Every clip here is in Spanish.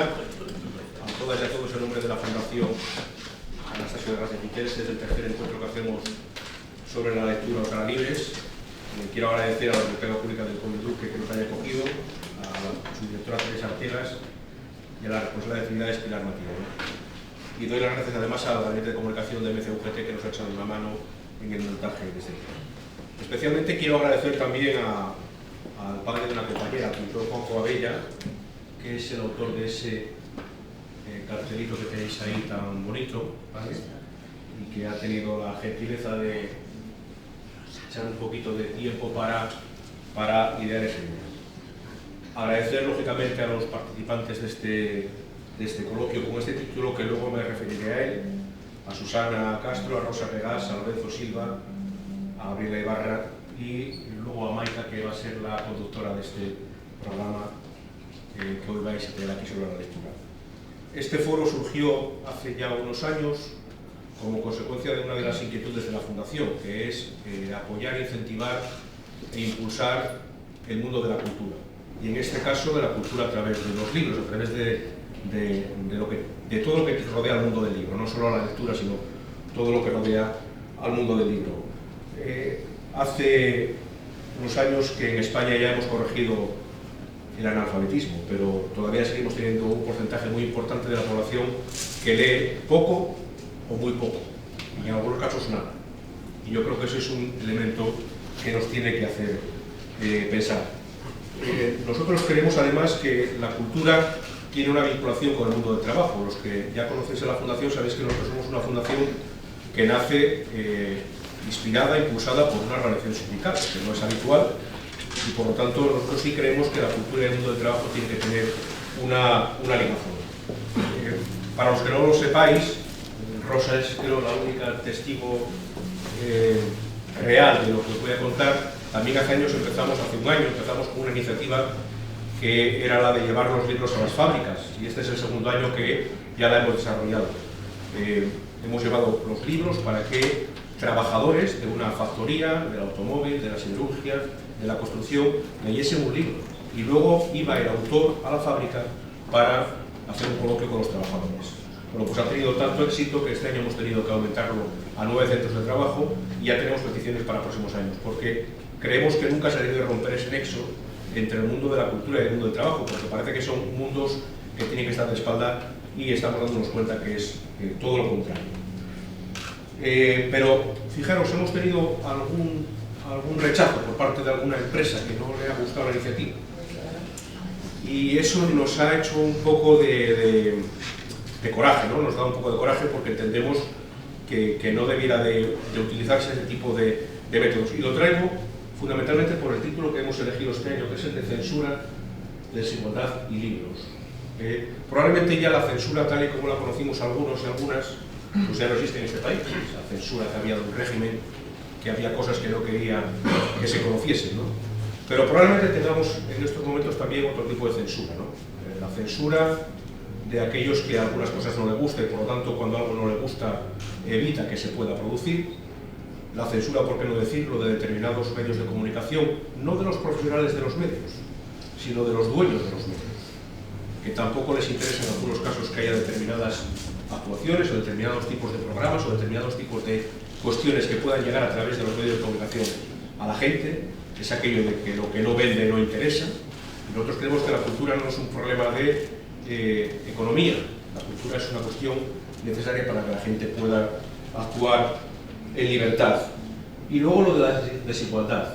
terminar, a todas y a todos en nombre de la Fundación Anastasio García Piqueres, es el tercer encuentro que hacemos sobre la lectura a cara libres. Quiero agradecer a la Biblioteca Pública del Conde Duque que nos haya acogido, a su directora Teresa Artegas y a la responsable de actividades Pilar Matías. Y doy las gracias además al Gabinete de Comunicación de MCUGT que nos ha echado una mano en el montaje de este libro. Especialmente quiero agradecer también al padre de una compañera, al pintor Juanjo Abella, que es el autor de ese cartelito que tenéis ahí tan bonito, ¿vale? Y que ha tenido la gentileza de echar un poquito de tiempo para idear ese libro. Agradecer lógicamente a los participantes de este coloquio con este título, que luego me referiré a él, a Susana Castro, a Rosa Regás, a Lorenzo Silva, a Gabriela Ibarra y luego a Maika, que va a ser la conductora de este programa que hoy vais a tener aquí sobre la lectura. Este foro surgió hace ya unos años como consecuencia de una de las inquietudes de la Fundación, que es apoyar, incentivar e impulsar el mundo de la cultura. Y en este caso de la cultura a través de los libros, a través de todo lo que rodea al mundo del libro, no solo a la lectura, sino todo lo que rodea al mundo del libro. Hace unos años que en España ya hemos corregido el analfabetismo, pero todavía seguimos teniendo un porcentaje muy importante de la población que lee poco o muy poco, y en algunos casos nada. Y yo creo que ese es un elemento que nos tiene que hacer pensar. Nosotros creemos además que la cultura tiene una vinculación con el mundo del trabajo. Los que ya conocéis a la Fundación sabéis que nosotros somos una fundación que nace inspirada, impulsada por una organización sindical, que no es habitual, y por lo tanto nosotros sí creemos que la cultura y el mundo del trabajo tienen que tener una ligazón. Para los que no lo sepáis, Rosa es creo la única testigo real de lo que os voy a contar. También hace un año empezamos con una iniciativa que era la de llevar los libros a las fábricas, y este es el segundo año que ya la hemos desarrollado. Hemos llevado los libros para que trabajadores de una factoría, del automóvil, de la siderurgia, de la construcción, leyesen un libro, y luego iba el autor a la fábrica para hacer un coloquio con los trabajadores. Bueno, pues ha tenido tanto éxito que este año hemos tenido que aumentarlo a 9 centros de trabajo y ya tenemos peticiones para próximos años, porque creemos que nunca se debe romper ese nexo entre el mundo de la cultura y el mundo del trabajo, porque parece que son mundos que tienen que estar de espalda y estamos dándonos cuenta que es todo lo contrario. Pero fijaros, hemos tenido algún rechazo por parte de alguna empresa que no le ha gustado la iniciativa, y eso nos ha hecho un poco de coraje, ¿no? Nos da un poco de coraje porque entendemos que no debiera de utilizarse ese tipo de métodos, y lo traigo fundamentalmente por el título que hemos elegido este año, que es el de Censura, Desigualdad y Libros. Probablemente ya la censura, tal y como la conocimos algunos y algunas, pues ya no existe en este país. Esa censura que había de un régimen, que había cosas que no quería que se conociesen, ¿no? Pero probablemente tengamos en estos momentos también otro tipo de censura, ¿no? La censura de aquellos que a algunas cosas no les gusta y por lo tanto cuando algo no le gusta evita que se pueda producir. La censura, por qué no decirlo, de determinados medios de comunicación, no de los profesionales de los medios, sino de los dueños de los medios, que tampoco les interesa en algunos casos que haya determinadas actuaciones o determinados tipos de programas o determinados tipos de cuestiones que puedan llegar a través de los medios de comunicación a la gente. Es aquello de que lo que no vende no interesa. Nosotros creemos que la cultura no es un problema de economía. La cultura es una cuestión necesaria para que la gente pueda actuar en libertad. Y luego lo de la desigualdad.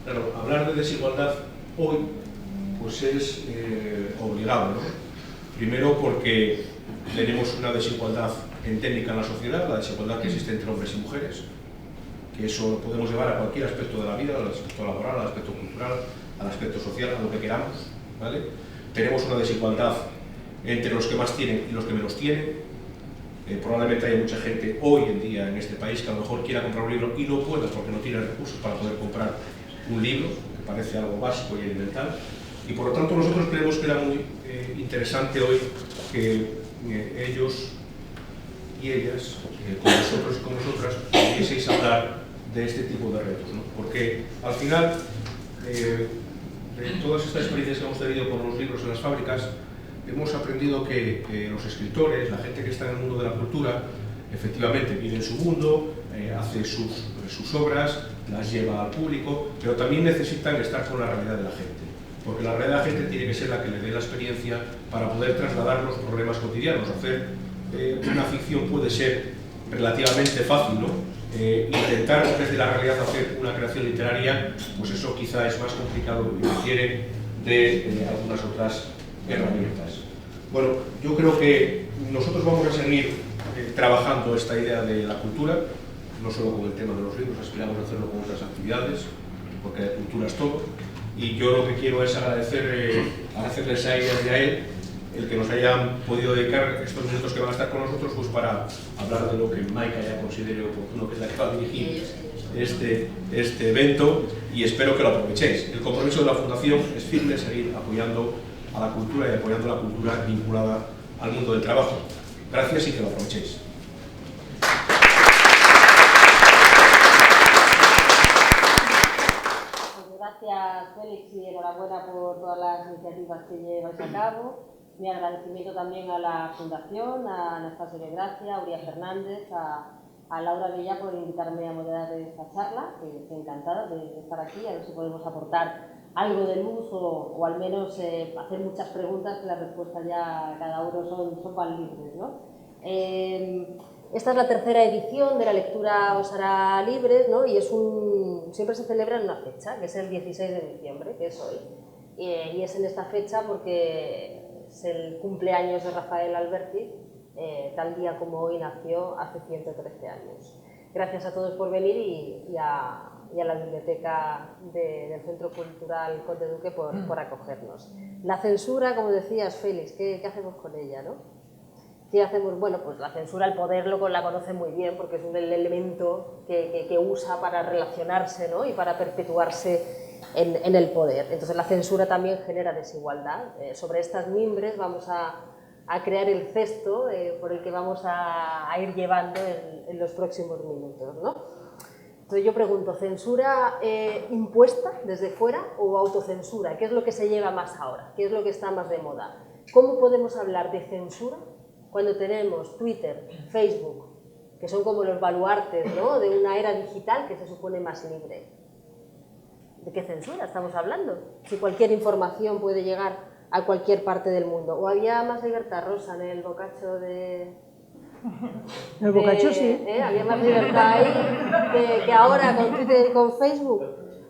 Claro, hablar de desigualdad hoy pues es obligado, ¿no? Primero porque tenemos una desigualdad endémica en la sociedad, la desigualdad que existe entre hombres y mujeres, que eso lo podemos llevar a cualquier aspecto de la vida, al aspecto laboral, al aspecto cultural, al aspecto social, a lo que queramos, ¿vale? Tenemos una desigualdad entre los que más tienen y los que menos tienen. Probablemente haya mucha gente hoy en día en este país que a lo mejor quiera comprar un libro y no pueda porque no tiene recursos para poder comprar un libro, que parece algo básico y elemental. Y por lo tanto nosotros creemos que era muy interesante hoy que ellos y ellas, con nosotros y con vosotras, pudieseis hablar de este tipo de retos, ¿no? Porque al final, de todas estas experiencias que hemos tenido con los libros en las fábricas, hemos aprendido que los escritores, la gente que está en el mundo de la cultura, efectivamente vive en su mundo, hace sus obras, las lleva al público, pero también necesitan estar con la realidad de la gente, porque la realidad de la gente tiene que ser la que le dé la experiencia para poder trasladar los problemas cotidianos. Hacer una ficción puede ser relativamente fácil, ¿no? Intentar desde la realidad hacer una creación literaria, pues eso quizá es más complicado y requiere de algunas otras herramientas. Bueno, yo creo que nosotros vamos a seguir trabajando esta idea de la cultura, no solo con el tema de los libros, aspiramos a hacerlo con otras actividades, porque la cultura es todo, y yo lo que quiero es agradecerles a ellas y a él el que nos hayan podido dedicar estos minutos que van a estar con nosotros, pues para hablar de lo que Maika ya considere oportuno, que es la que va a dirigir este evento, y espero que lo aprovechéis. El compromiso de la Fundación es firme, seguir apoyando a la cultura y apoyando la cultura vinculada al mundo del trabajo. Gracias y que lo aprovechéis. Gracias, Félix, y enhorabuena por todas las iniciativas que lleváis a cabo. Mi agradecimiento también a la Fundación, a Anastasia de Gracia, a Uría Fernández, a Laura Bella por invitarme a moderar esta charla, que estoy encantada de estar aquí, a ver si podemos aportar algo de luz o al menos hacer muchas preguntas que las respuestas ya cada uno son más libres, ¿no? Esta es la tercera edición de la lectura Os hará libres, ¿no? Y siempre se celebra en una fecha, que es el 16 de diciembre, que es hoy. Y es en esta fecha porque es el cumpleaños de Rafael Alberti, tal día como hoy nació hace 113 años. Gracias a todos por venir y a la biblioteca del Centro Cultural Conde Duque por acogernos. La censura, como decías, Félix, ¿qué hacemos con ella, no? ¿Qué hacemos? Bueno, pues la censura, el poder la conoce muy bien porque es un elemento que usa para relacionarse, ¿no? Y para perpetuarse en el poder. Entonces la censura también genera desigualdad. Sobre estas mimbres vamos a crear el cesto por el que vamos a ir llevando en los próximos minutos, ¿no? Entonces yo pregunto, ¿censura impuesta desde fuera o autocensura? ¿Qué es lo que se lleva más ahora? ¿Qué es lo que está más de moda? ¿Cómo podemos hablar de censura cuando tenemos Twitter, Facebook, que son como los baluartes, ¿no? De una era digital que se supone más libre? ¿De qué censura estamos hablando? Si cualquier información puede llegar a cualquier parte del mundo. ¿O había más libertad, Rosa, en el bocacho de...? El bocacho sí. Había más libertad ahí que ahora con Twitter y con Facebook,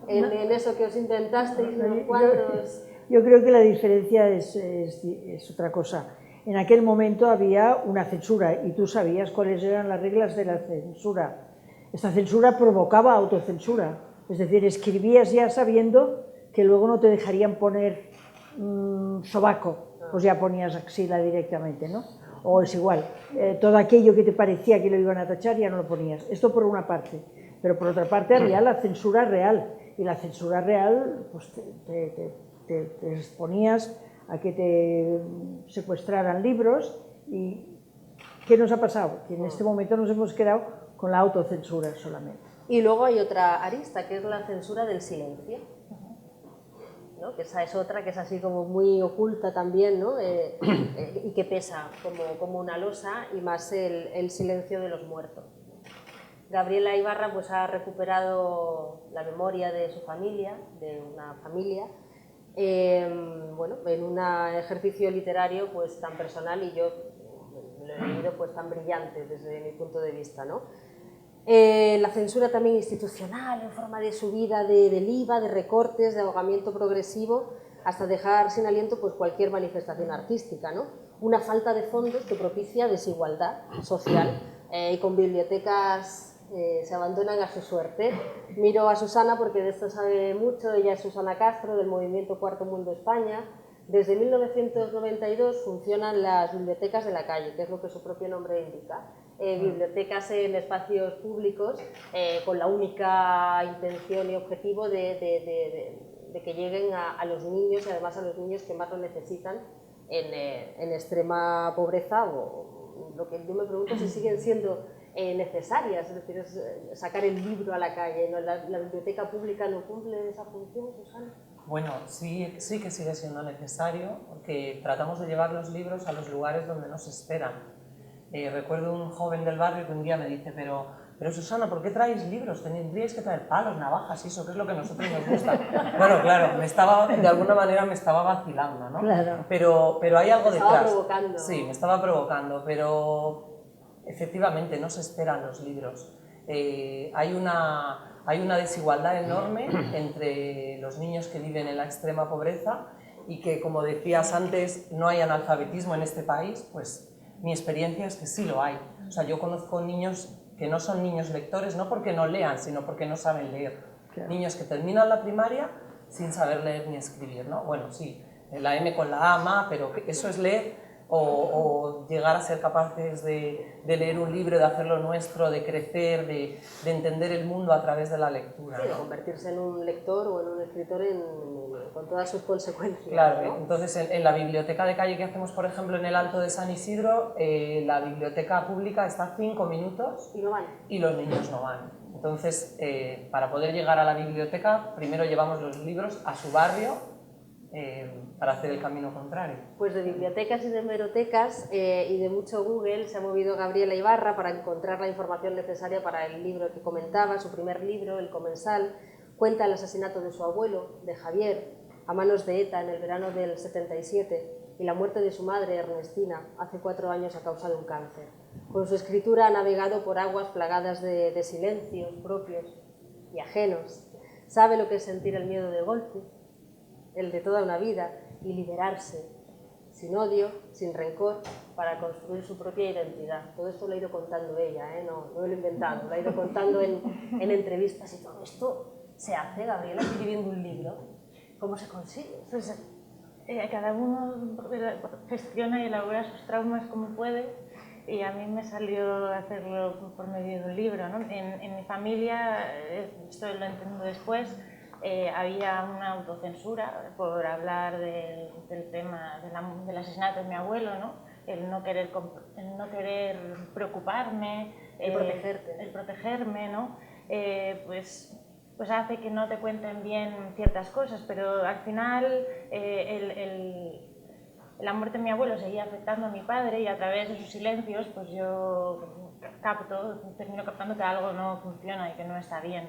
en eso que os intentasteis unos cuantos. Yo creo que la diferencia es otra cosa. En aquel momento había una censura y tú sabías cuáles eran las reglas de la censura. Esta censura provocaba autocensura, es decir, escribías ya sabiendo que luego no te dejarían poner sobaco, pues ya ponías axila directamente, ¿no? O es igual, todo aquello que te parecía que lo iban a tachar ya no lo ponías. Esto por una parte, pero por otra parte había la censura real, y la censura real pues te exponías a que te secuestraran libros. ¿Y qué nos ha pasado? Que en este momento nos hemos quedado con la autocensura solamente. Y luego hay otra arista, que es la censura del silencio, ¿no? Que esa es otra, que es así como muy oculta también, ¿no? Y que pesa como una losa, y más el silencio de los muertos. Gabriela Ibarra pues ha recuperado la memoria de su familia, de una familia, bueno, en un ejercicio literario pues tan personal, y yo lo he leído pues tan brillante desde mi punto de vista, ¿no? La censura también institucional en forma de subida del IVA, de recortes, de ahogamiento progresivo, hasta dejar sin aliento pues cualquier manifestación artística, ¿no? Una falta de fondos que propicia desigualdad social, y con bibliotecas se abandonan a su suerte. Miro a Susana porque de esto sabe mucho. Ella es Susana Castro, del movimiento Cuarto Mundo España. Desde 1992 funcionan las bibliotecas de la calle, que es lo que su propio nombre indica. Bibliotecas en espacios públicos con la única intención y objetivo de que lleguen a los niños, y además a los niños que más lo necesitan en extrema pobreza, o lo que yo me pregunto si siguen siendo necesarias, es decir, sacar el libro a la calle, ¿no? La biblioteca pública no cumple esa función, Susana. Bueno, sí que sigue siendo necesario, porque tratamos de llevar los libros a los lugares donde nos esperan. Recuerdo un joven del barrio que un día me dice, pero Susana, ¿por qué traéis libros? Tendríais que traer palos, navajas y eso, que es lo que a nosotros nos gusta. Bueno, claro, de alguna manera me estaba vacilando, ¿no? Claro. Pero hay algo detrás. Me estaba provocando. Sí, me estaba provocando, pero efectivamente no se esperan los libros. Hay una desigualdad enorme entre los niños que viven en la extrema pobreza y que, como decías antes, no hay analfabetismo en este país. Pues mi experiencia es que sí lo hay. O sea, yo conozco niños que no son niños lectores, no porque no lean, sino porque no saben leer. Claro. Niños que terminan la primaria sin saber leer ni escribir, ¿no? Bueno, sí, la M con la A, ma, pero eso es leer. O llegar a ser capaces de leer un libro, de hacerlo nuestro, de crecer, de entender el mundo a través de la lectura. Sí, de convertirse en un lector o en un escritor con todas sus consecuencias. Claro, ¿no? Entonces en la biblioteca de calle que hacemos, por ejemplo, en el Alto de San Isidro, la biblioteca pública está 5 minutos y no van. Y los niños no van. Entonces, para poder llegar a la biblioteca, primero llevamos los libros a su barrio, para hacer el camino contrario. Pues de bibliotecas y de hemerotecas y de mucho Google se ha movido Gabriela Ibarra para encontrar la información necesaria para el libro que comentaba, su primer libro, El Comensal. Cuenta el asesinato de su abuelo, de Javier, a manos de ETA en el verano del 77 y la muerte de su madre, Ernestina, hace 4 años a causa de un cáncer. Con su escritura ha navegado por aguas plagadas de silencios propios y ajenos. Sabe lo que es sentir el miedo de golpe, el de toda una vida, y liberarse, sin odio, sin rencor, para construir su propia identidad. Todo esto lo ha ido contando ella, no lo he inventado, lo ha ido contando en entrevistas y todo esto se hace, Gabriela, escribiendo un libro. ¿Cómo se consigue? Pues cada uno gestiona y elabora sus traumas como puede, y a mí me salió hacerlo por medio de un libro, ¿no? En mi familia, esto lo entiendo después, había una autocensura por hablar del tema del asesinato de mi abuelo, ¿no? El no querer preocuparme, el protegerme, ¿no? Pues hace que no te cuenten bien ciertas cosas, pero al final la muerte de mi abuelo seguía afectando a mi padre, y a través de sus silencios pues yo termino captando que algo no funciona y que no está bien.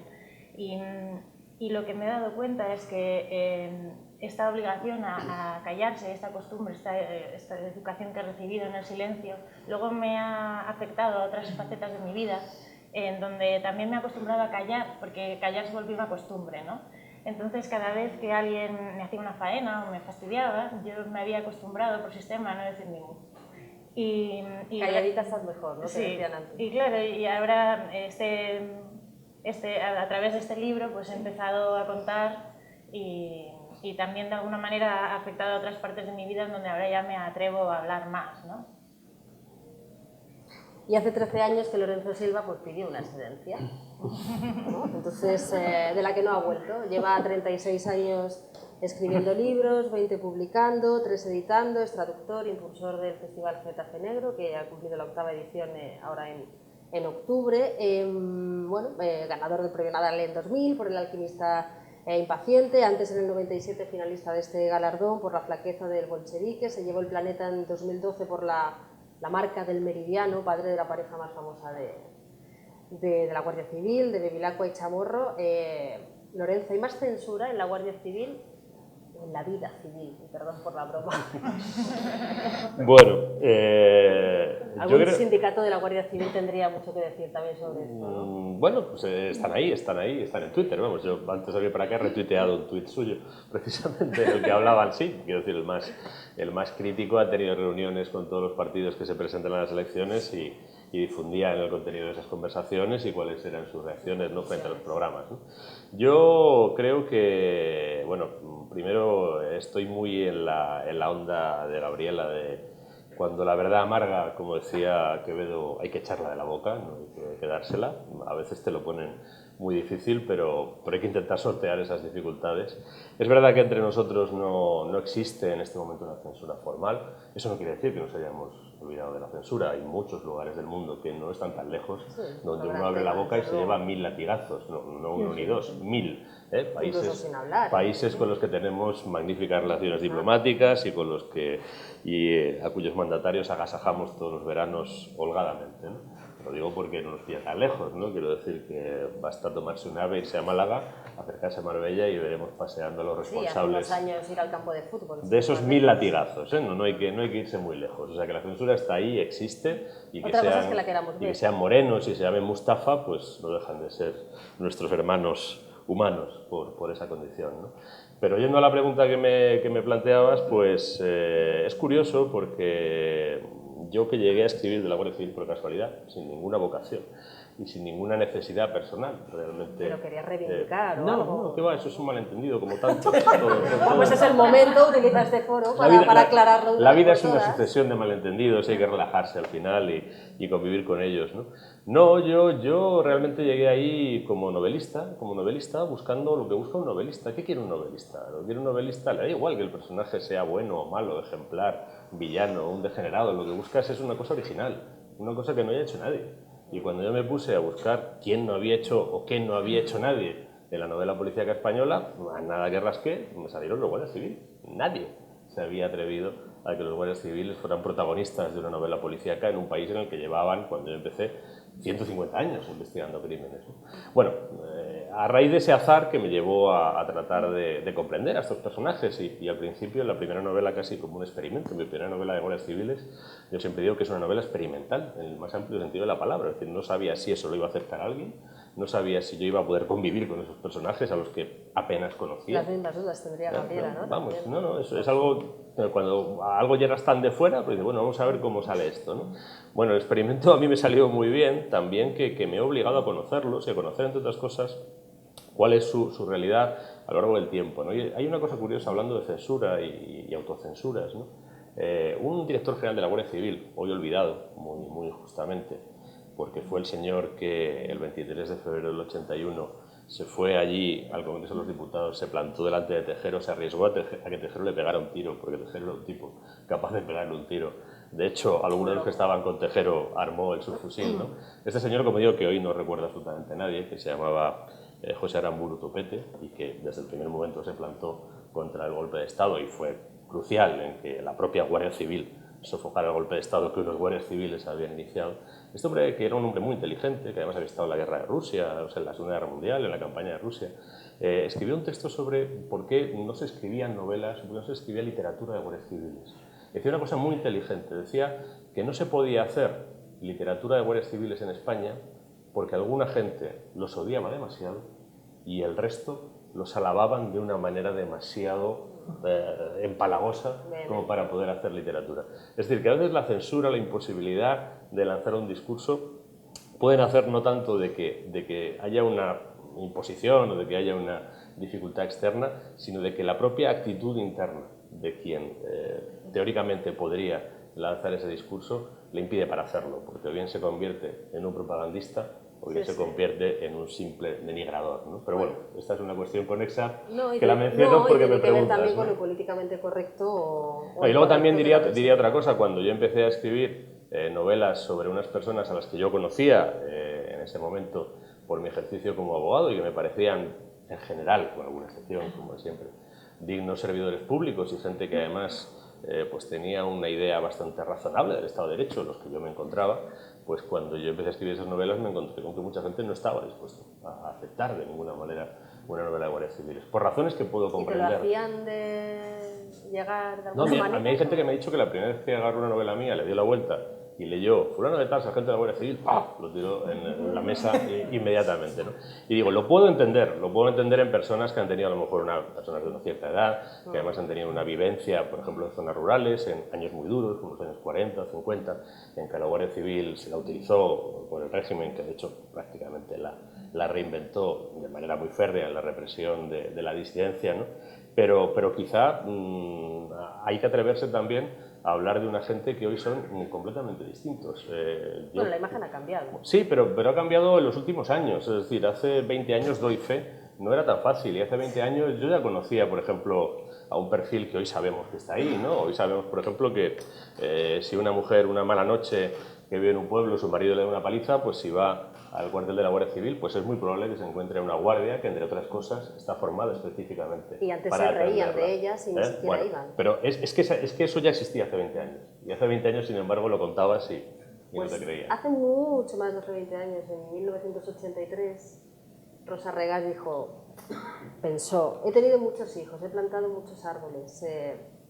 Y lo que me he dado cuenta es que esta obligación a callarse, esta costumbre, esta educación que he recibido en el silencio, luego me ha afectado a otras facetas de mi vida, en donde también me he acostumbrado a callar, porque callar se volvió una costumbre, ¿no? Entonces, cada vez que alguien me hacía una faena o me fastidiaba, yo me había acostumbrado por sistema a no decir ni mu. Calladita estás mejor, ¿no? Sí, y claro, y ahora a través de este libro pues he empezado a contar y también de alguna manera ha afectado a otras partes de mi vida en donde ahora ya me atrevo a hablar más, ¿no? Y hace 13 años que Lorenzo Silva pues pidió una excedencia, ¿no? Entonces, de la que no ha vuelto. Lleva 36 años escribiendo libros, 20 publicando, 3 editando, es traductor, impulsor del Festival Getafe Negro, que ha cumplido la 8ª edición ahora en octubre, ganador del Premio Nadal en 2000 por El alquimista impaciente, antes en el 97 finalista de este galardón por La flaqueza del bolchevique, se llevó el Planeta en 2012 por la marca del Meridiano, padre de la pareja más famosa de la Guardia Civil, de Bevilacqua y Chamorro. Lorenzo, ¿hay más censura en la Guardia Civil o en la vida civil? Perdón por la broma. Bueno, algún sindicato de la Guardia Civil tendría mucho que decir también sobre esto, ¿no? Bueno, pues están en Twitter, vamos. Yo antes de venir para acá he retuiteado un tuit suyo, precisamente en el que hablaban, sí, quiero decir, el más crítico ha tenido reuniones con todos los partidos que se presentan a las elecciones y difundían el contenido de esas conversaciones y cuáles eran sus reacciones, ¿no?, frente a los programas, ¿no? Yo creo que, bueno, primero estoy muy en la onda de Gabriela, de cuando la verdad amarga, como decía Quevedo, hay que echarla de la boca, no hay que dársela. A veces te lo ponen muy difícil, pero hay que intentar sortear esas dificultades. Es verdad que entre nosotros no existe en este momento una censura formal. Eso no quiere decir que nos hayamos olvidado de la censura. Hay muchos lugares del mundo que no están tan lejos, Sí, donde habrá uno abre la temas, boca y se pero- lleva 1000 latigazos, no uno ni dos, 1000. Incluso sin hablar. Países con los que tenemos magníficas relaciones diplomáticas y con los que a cuyos mandatarios agasajamos todos los veranos holgadamente, ¿no? Lo digo porque no nos pilla tan lejos, ¿no? Quiero decir que basta tomarse un ave, irse a Málaga, acercarse a Marbella y veremos paseando a los Sí, hace responsables unos años ir al campo de fútbol. de esos 1000 latigazos, ¿eh? No hay que irse muy lejos. O sea, que la censura está ahí, existe, y que, Otra cosa es que la queramos ver. sean morenos y se llamen Mustafa, pues no dejan de ser nuestros hermanos humanos por esa condición, ¿no? Pero yendo a la pregunta que me planteabas, pues es curioso porque yo que llegué a escribir de la Guardia Civil por casualidad, sin ninguna vocación y sin ninguna necesidad personal, realmente. Pero querías reivindicar o no, algo. no, que va, eso es un malentendido, como tanto. Pues es el momento, utiliza este foro para aclararlo. La vida es por una todas. sucesión de malentendidos, hay que relajarse al final y convivir con ellos, ¿no? No, yo realmente llegué ahí como novelista, buscando lo que busca un novelista. ¿Qué quiere un novelista? Lo que quiere un novelista, le da igual que el personaje sea bueno o malo, ejemplar, villano, un degenerado, lo que buscas es una cosa original, una cosa que no haya hecho nadie. Y cuando yo me puse a buscar quién no había hecho o qué no había hecho nadie de la novela policíaca española, a nada que rasqué, me salieron los guardias civiles. Nadie se había atrevido a que los guardias civiles fueran protagonistas de una novela policíaca en un país en el que llevaban, cuando yo empecé, 150 años investigando crímenes, ¿no? Bueno, a raíz de ese azar que me llevó a tratar de comprender a estos personajes y al principio, en la primera novela casi como un experimento, mi primera novela de guardias civiles, yo siempre digo que es una novela experimental, en el más amplio sentido de la palabra, es decir, no sabía si eso lo iba a aceptar alguien, no sabía si yo iba a poder convivir con esos personajes a los que apenas conocía. Las mismas dudas tendría Gabriela, ¿no? Vamos, También. no, eso es algo, cuando a algo llegas tan de fuera, pues dices, bueno, vamos a ver cómo sale esto, ¿no? Bueno, el experimento a mí me salió muy bien, también que me he obligado a conocerlos y a conocer, entre otras cosas, cuál es su realidad a lo largo del tiempo, ¿no? Y hay una cosa curiosa, hablando de censura y autocensuras, ¿no? Un director general de la Guardia Civil, hoy olvidado, muy injustamente, porque fue el señor que el 23 de febrero del 81 se fue allí al Congreso de los Diputados, se plantó delante de Tejero, se arriesgó a que Tejero le pegara un tiro, porque Tejero era un tipo capaz de pegarle un tiro. De hecho, algunos de los que estaban con Tejero armó el subfusil, ¿no? Este señor, como digo, que hoy no recuerda absolutamente nadie, que se llamaba José Aramburu Topete y que desde el primer momento se plantó contra el golpe de Estado y fue crucial en que la propia Guardia Civil sofocar el golpe de Estado que unos guardias civiles habían iniciado. Este hombre, que era un hombre muy inteligente, que además había estado en la guerra de Rusia, o sea, en la Segunda Guerra Mundial, en la campaña de Rusia, escribió un texto sobre por qué no se escribían novelas, por qué no se escribía literatura de guardias civiles. Decía una cosa muy inteligente, decía que no se podía hacer literatura de guardias civiles en España porque alguna gente los odiaba demasiado y el resto los alababan de una manera demasiado empalagosa como para poder hacer literatura. Es decir, que a veces la censura, la imposibilidad de lanzar un discurso pueden hacer no tanto de que haya una imposición o de que haya una dificultad externa, sino de que la propia actitud interna de quien teóricamente podría lanzar ese discurso le impide para hacerlo, porque o bien se convierte en un propagandista o bien se convierte en un simple denigrador, ¿no? Pero bueno, esta es una cuestión conexa que la menciono porque me preguntas. Tiene que ver también con lo políticamente correcto y luego también diría otra cosa, cuando yo empecé a escribir novelas sobre unas personas a las que yo conocía en ese momento por mi ejercicio como abogado y que me parecían, en general, con alguna excepción, como siempre, dignos servidores públicos y gente que además pues tenía una idea bastante razonable del Estado de Derecho, en los que yo me encontraba, pues cuando yo empecé a escribir esas novelas me encontré con que mucha gente no estaba dispuesta a aceptar de ninguna manera una novela de guardias civiles, por razones que puedo comprender. ¿Y te lo hacían de llegar de alguna manera? manera? A mí hay gente que me ha dicho que la primera vez que agarró una novela mía, le dio la vuelta y leyó fulano de tal, sargento de la Guardia Civil, ¡pah!, lo tiró en la mesa inmediatamente, ¿no? Y digo, lo puedo entender en personas que han tenido a lo mejor personas de una cierta edad, que además han tenido una vivencia, por ejemplo, en zonas rurales, en años muy duros, como los años 40, 50, en que la Guardia Civil se la utilizó por el régimen, que de hecho prácticamente la reinventó de manera muy férrea en la represión de la disidencia, ¿no? Pero quizá hay que atreverse también a hablar de una gente que hoy son completamente distintos. Bueno, la imagen ha cambiado. Sí, pero ha cambiado en los últimos años. Es decir, hace 20 años, doy fe, no era tan fácil. Y hace 20 años yo ya conocía, por ejemplo, a un perfil que hoy sabemos que está ahí, ¿no? Hoy sabemos, por ejemplo, que si una mujer, una mala noche, que vive en un pueblo, su marido le da una paliza, pues si va al cuartel de la Guardia Civil, pues es muy probable que se encuentre una guardia que, entre otras cosas, está formada específicamente Y antes para se reían atenderla. de ellas y ni siquiera iban. Pero es que eso ya existía hace 20 años. Y hace 20 años, sin embargo, lo contabas y Pues no te creían. hace mucho más de 20 años, en 1983, Rosa Regas pensó, he tenido muchos hijos, he plantado muchos árboles,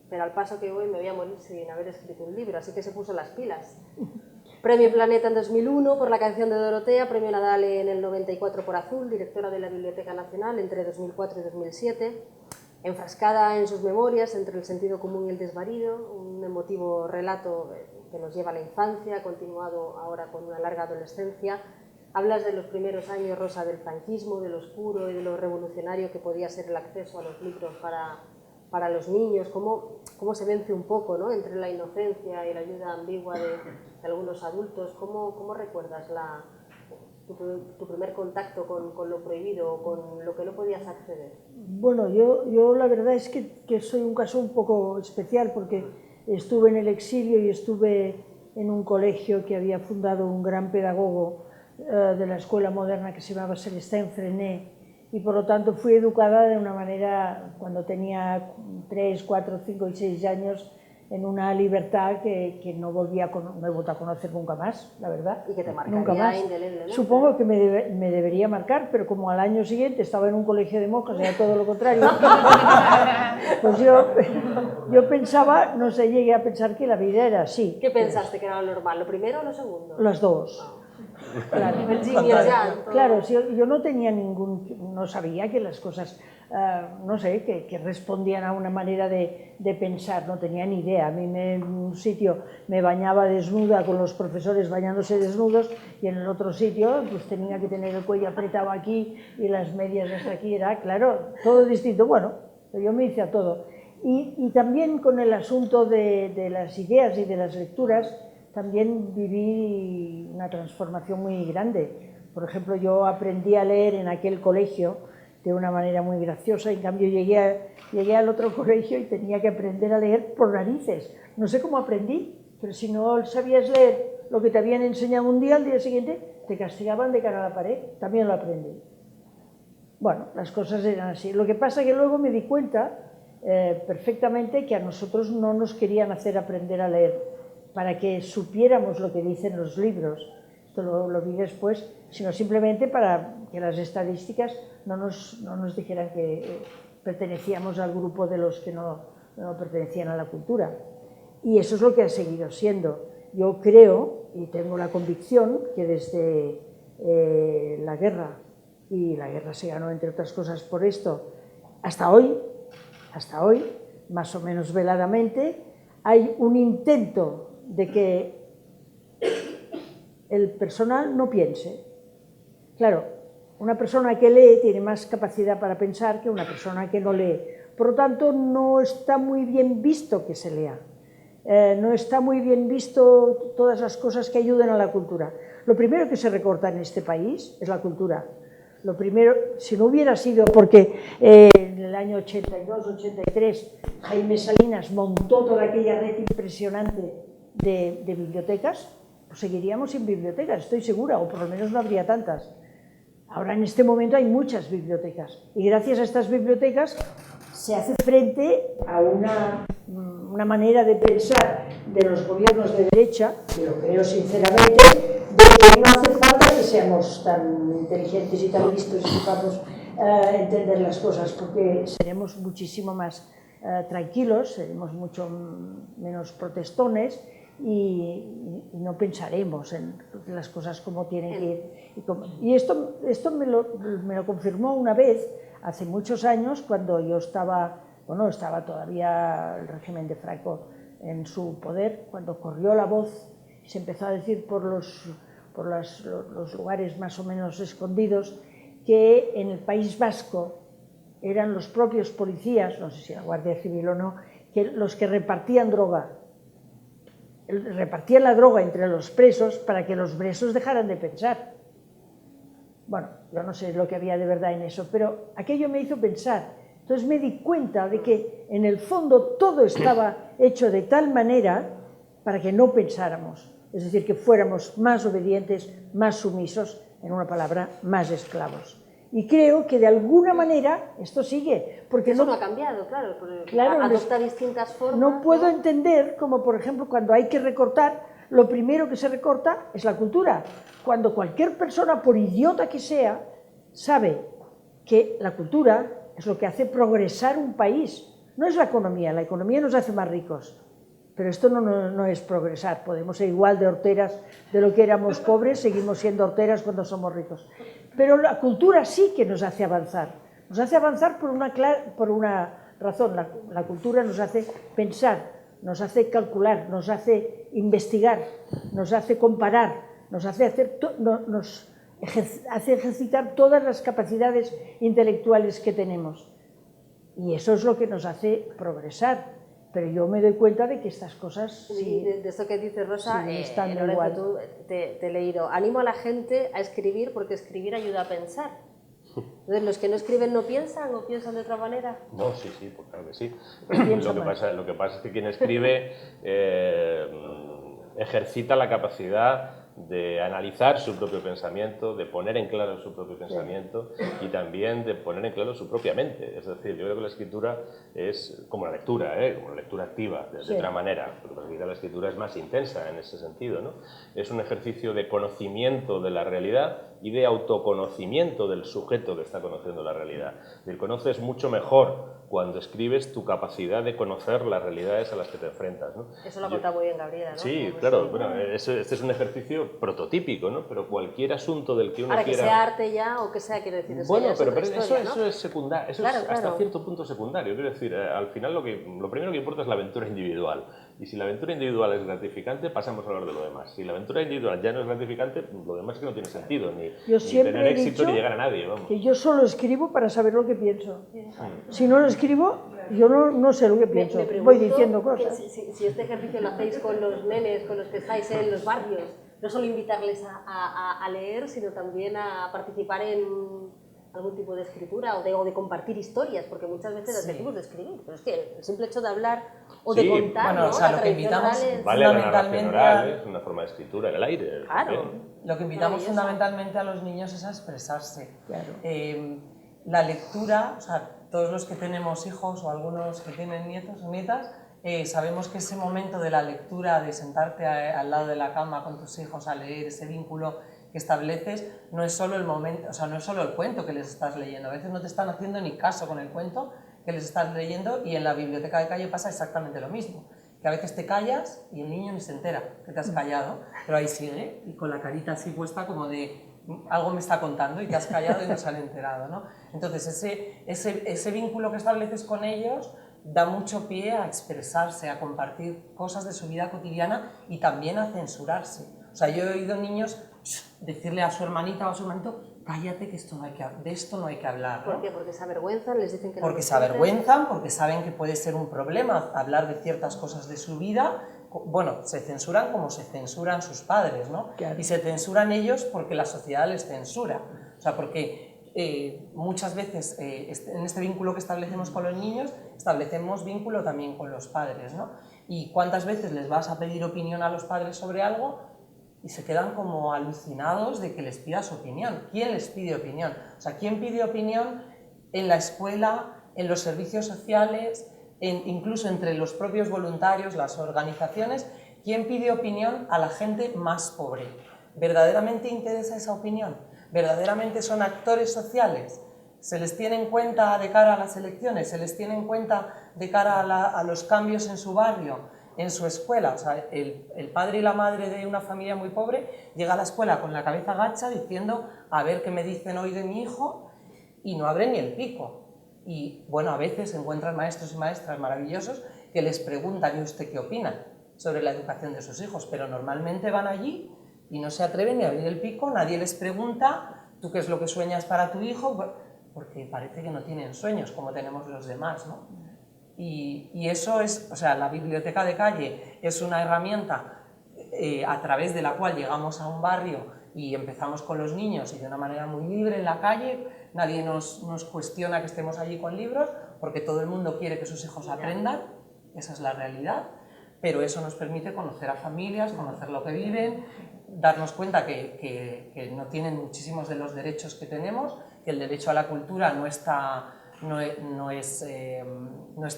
pero al paso que voy me voy a morir sin haber escrito un libro, así que se puso las pilas. Premio Planeta en 2001 por La canción de Dorotea, Premio Nadal en el 94 por Azul, directora de la Biblioteca Nacional entre 2004 y 2007, enfrascada en sus memorias entre el sentido común y el desvarío, un emotivo relato que nos lleva a la infancia, continuado ahora con una larga adolescencia. Hablas de los primeros años, Rosa, del franquismo, de lo oscuro y de lo revolucionario que podía ser el acceso a los libros para los niños, cómo se vence un poco, ¿no?, entre la inocencia y la ayuda ambigua de algunos adultos. ¿Cómo recuerdas tu primer contacto con lo prohibido o con lo que no podías acceder? Bueno, yo la verdad es que soy un caso un poco especial porque estuve en el exilio y estuve en un colegio que había fundado un gran pedagogo de la escuela moderna que se llamaba Celestin Freinet, y por lo tanto fui educada de una manera, cuando tenía 3, 4, 5 y 6 años, en una libertad que no he vuelto a conocer nunca más, la verdad. Y que te marcaría nunca más. indeleblemente. Supongo que me debería marcar, pero como al año siguiente estaba en un colegio de monjas, era todo lo contrario, pues yo pensaba, no sé, llegué a pensar que la vida era así. ¿Qué pensaste que era lo normal, lo primero o lo segundo? Las dos. Claro, claro, yo no tenía no sabía que las cosas, no sé, que respondían a una manera de pensar, no tenía ni idea. A mí en un sitio me bañaba desnuda con los profesores bañándose desnudos y en el otro sitio pues tenía que tener el cuello apretado aquí y las medias hasta aquí, era, claro, todo distinto. Bueno, yo me hice a todo. Y también con el asunto de las ideas y de las lecturas, también viví una transformación muy grande. Por ejemplo, yo aprendí a leer en aquel colegio de una manera muy graciosa, en cambio llegué al otro colegio y tenía que aprender a leer por narices. No sé cómo aprendí, pero si no sabías leer lo que te habían enseñado un día, al día siguiente te castigaban de cara a la pared. También lo aprendí. Bueno, las cosas eran así. Lo que pasa es que luego me di cuenta perfectamente que a nosotros no nos querían hacer aprender a leer para que supiéramos lo que dicen los libros, esto lo vi después, sino simplemente para que las estadísticas no nos dijeran que pertenecíamos al grupo de los que no pertenecían a la cultura. Y eso es lo que ha seguido siendo. Yo creo, y tengo la convicción, que desde la guerra, y la guerra se ganó entre otras cosas por esto, hasta hoy, más o menos veladamente, hay un intento de que el personal no piense. Claro, una persona que lee tiene más capacidad para pensar que una persona que no lee. Por lo tanto, no está muy bien visto que se lea. No está muy bien visto todas las cosas que ayuden a la cultura. Lo primero que se recorta en este país es la cultura. Lo primero, si no hubiera sido porque en el año 82-83 Jaime Salinas montó toda aquella red impresionante de bibliotecas, pues seguiríamos sin bibliotecas, estoy segura, o por lo menos no habría tantas. Ahora en este momento hay muchas bibliotecas y gracias a estas bibliotecas se hace frente a una manera de pensar de los gobiernos de derecha, que lo creo sinceramente, de que no hace falta que seamos tan inteligentes y tan listos y sepamos entender las cosas, porque seremos muchísimo más tranquilos, seremos mucho menos protestones y no pensaremos en las cosas como tienen que ir. Y esto me lo confirmó una vez, hace muchos años, cuando yo estaba todavía el régimen de Franco en su poder, cuando corrió la voz y se empezó a decir por los lugares más o menos escondidos que en el País Vasco eran los propios policías, no sé si la Guardia Civil o no, los que repartían droga. Repartían la droga entre los presos para que los presos dejaran de pensar. Bueno, yo no sé lo que había de verdad en eso, pero aquello me hizo pensar Entonces me di cuenta de que en el fondo todo estaba hecho de tal manera para que no pensáramos, es decir, que fuéramos más obedientes, más sumisos, en una palabra, más esclavos. Y creo que de alguna manera esto sigue, porque Eso no ha cambiado, claro, porque claro, adopta distintas formas. no puedo entender como, por ejemplo, cuando hay que recortar, lo primero que se recorta es la cultura. Cuando cualquier persona, por idiota que sea, sabe que la cultura es lo que hace progresar un país. No es la economía nos hace más ricos. Pero esto no es progresar, podemos ser igual de horteras de lo que éramos pobres, seguimos siendo horteras cuando somos ricos. Pero la cultura sí que nos hace avanzar por una razón, la cultura nos hace pensar, nos hace calcular, nos hace investigar, nos hace comparar, nos hace ejercitar todas las capacidades intelectuales que tenemos. Y eso es lo que nos hace progresar. Pero yo me doy cuenta de que estas cosas... Sí, de eso que dice Rosa, están Lorenzo, igual. tú te he leído. Animo a la gente a escribir porque escribir ayuda a pensar. Entonces, ¿los que no escriben no piensan o piensan de otra manera? No, sí, pues claro que sí. Lo que pasa es que quien escribe ejercita la capacidad de analizar su propio pensamiento, de poner en claro su propio pensamiento y también de poner en claro su propia mente. Es decir, yo creo que la escritura es como la lectura, como la lectura activa, de otra manera, porque la escritura es más intensa en ese sentido, ¿no? Es un ejercicio de conocimiento de la realidad y de autoconocimiento del sujeto que está conociendo la realidad. Y conoces mucho mejor cuando escribes tu capacidad de conocer las realidades a las que te enfrentas, ¿no? Eso lo ha contado muy bien Gabriela, ¿no? Sí, claro, bueno, este es un ejercicio prototípico, ¿no? Pero cualquier asunto del que uno Ahora, quiera... que sea arte ya o que sea, quiero decir, eso bueno, ya es pero otra historia, eso ¿no? es secundario, eso Claro, es hasta claro. cierto punto secundario. Quiero decir, al final lo primero que importa es la aventura individual. Y si la aventura individual es gratificante, pasamos a hablar de lo demás. Si la aventura individual ya no es gratificante, lo demás es que no tiene sentido, ni tener éxito ni llegar a nadie, vamos. Que yo solo escribo para saber lo que pienso. Si no lo escribo, yo no sé lo que pienso. Me pregunto voy diciendo cosas. Si este ejercicio lo hacéis con los nenes, con los que estáis en los barrios, no solo invitarles a leer, sino también a participar en algún tipo de escritura o de compartir historias, porque muchas veces les decimos de escribir, pero es que el simple hecho de hablar o de contar, bueno, ¿no? o sea, La lo que tradición invitamos oral es... Vale, la narración oral es una forma de escritura en el aire. Claro. Lo que invitamos Maravilloso. fundamentalmente a los niños es a expresarse. Claro. La lectura, o sea, todos los que tenemos hijos o algunos que tienen nietos o nietas, sabemos que ese momento de la lectura, de sentarte al lado de la cama con tus hijos a leer, ese vínculo que estableces, no es solo el momento, o sea, no es solo el cuento que les estás leyendo. A veces no te están haciendo ni caso con el cuento que les estás leyendo, y en la biblioteca de calle pasa exactamente lo mismo. Que a veces te callas y el niño ni se entera que te has callado, pero ahí sigue, y con la carita así puesta como de algo me está contando y te has callado y no se han enterado, ¿no? Entonces ese vínculo que estableces con ellos da mucho pie a expresarse, a compartir cosas de su vida cotidiana y también a censurarse. O sea, yo he oído niños decirle a su hermanita o a su hermanito: cállate, que de esto no hay que hablar, ¿no? ¿Por qué? Porque se avergüenzan, les dicen que no. Porque se avergüenzan, porque saben que puede ser un problema hablar de ciertas cosas de su vida. Bueno, se censuran como se censuran sus padres, ¿no? Claro. Y se censuran ellos porque la sociedad les censura. O sea, porque muchas veces en este vínculo que establecemos con los niños, establecemos vínculo también con los padres, ¿no? Y cuántas veces les vas a pedir opinión a los padres sobre algo y se quedan como alucinados de que les pidas opinión. ¿Quién les pide opinión? O sea, ¿quién pide opinión en la escuela, en los servicios sociales, incluso entre los propios voluntarios, las organizaciones? ¿Quién pide opinión a la gente más pobre? ¿Verdaderamente interesa esa opinión? ¿Verdaderamente son actores sociales? ¿Se les tiene en cuenta de cara a las elecciones? ¿Se les tiene en cuenta de cara a los cambios en su barrio, en su escuela? O sea, el padre y la madre de una familia muy pobre llega a la escuela con la cabeza gacha diciendo: a ver qué me dicen hoy de mi hijo, y no abren ni el pico. Y bueno, a veces encuentran maestros y maestras maravillosos que les preguntan: ¿y usted qué opina sobre la educación de sus hijos? Pero normalmente van allí y no se atreven ni a abrir el pico, nadie les pregunta: ¿tú qué es lo que sueñas para tu hijo? Porque parece que no tienen sueños como tenemos los demás, ¿no? Y eso es, o sea, la biblioteca de calle es una herramienta a través de la cual llegamos a un barrio y empezamos con los niños y de una manera muy libre en la calle, nadie nos cuestiona que estemos allí con libros, porque todo el mundo quiere que sus hijos aprendan, esa es la realidad, pero eso nos permite conocer a familias, conocer lo que viven, darnos cuenta que no tienen muchísimos de los derechos que tenemos, que el derecho a la cultura no está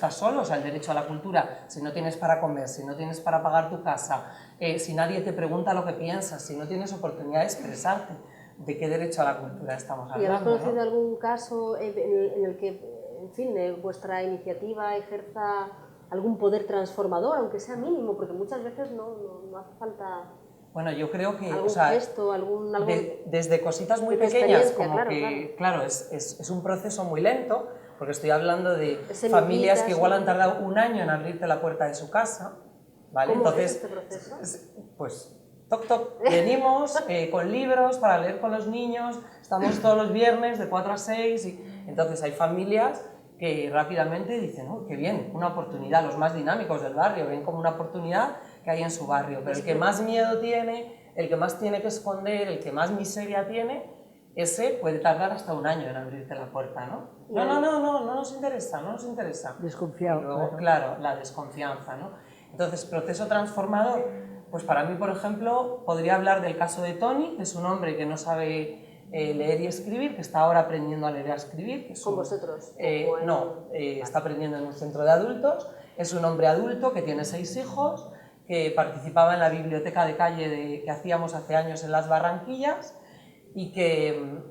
solo, o sea, el derecho a la cultura, si no tienes para comer, si no tienes para pagar tu casa, si nadie te pregunta lo que piensas, si no tienes oportunidad de expresarte, ¿de qué derecho a la cultura estamos hablando? ¿Y has conocido algún caso en el que, en fin, vuestra iniciativa ejerza algún poder transformador, aunque sea mínimo? Porque muchas veces no hace falta... Bueno, yo creo que, algún gesto, algún desde cositas muy pequeñas, como que, claro, es un proceso muy lento, porque estoy hablando de familias que igual han tardado un año en abrirte la puerta de su casa, ¿vale? ¿Cómo Entonces, es este proceso? Pues, toc, toc, venimos con libros para leer con los niños, estamos todos los viernes de 4 a 6, y entonces hay familias que rápidamente dicen, oh, qué bien, una oportunidad, los más dinámicos del barrio, ven como una oportunidad que hay en su barrio, pero el que más miedo tiene, el que más tiene que esconder, el que más miseria tiene, ese puede tardar hasta un año en abrirte la puerta, ¿no? No nos interesa, no nos interesa. Desconfiado. Y luego, claro, la desconfianza, ¿no? Entonces, proceso transformador, pues para mí, por ejemplo, podría hablar del caso de Tony, que es un hombre que no sabe leer y escribir, que está ahora aprendiendo a leer y a escribir. Que es ¿Con vosotros? Está aprendiendo en un centro de adultos, es un hombre adulto que tiene 6 hijos, que participaba en la biblioteca de calle que hacíamos hace años en las Barranquillas y que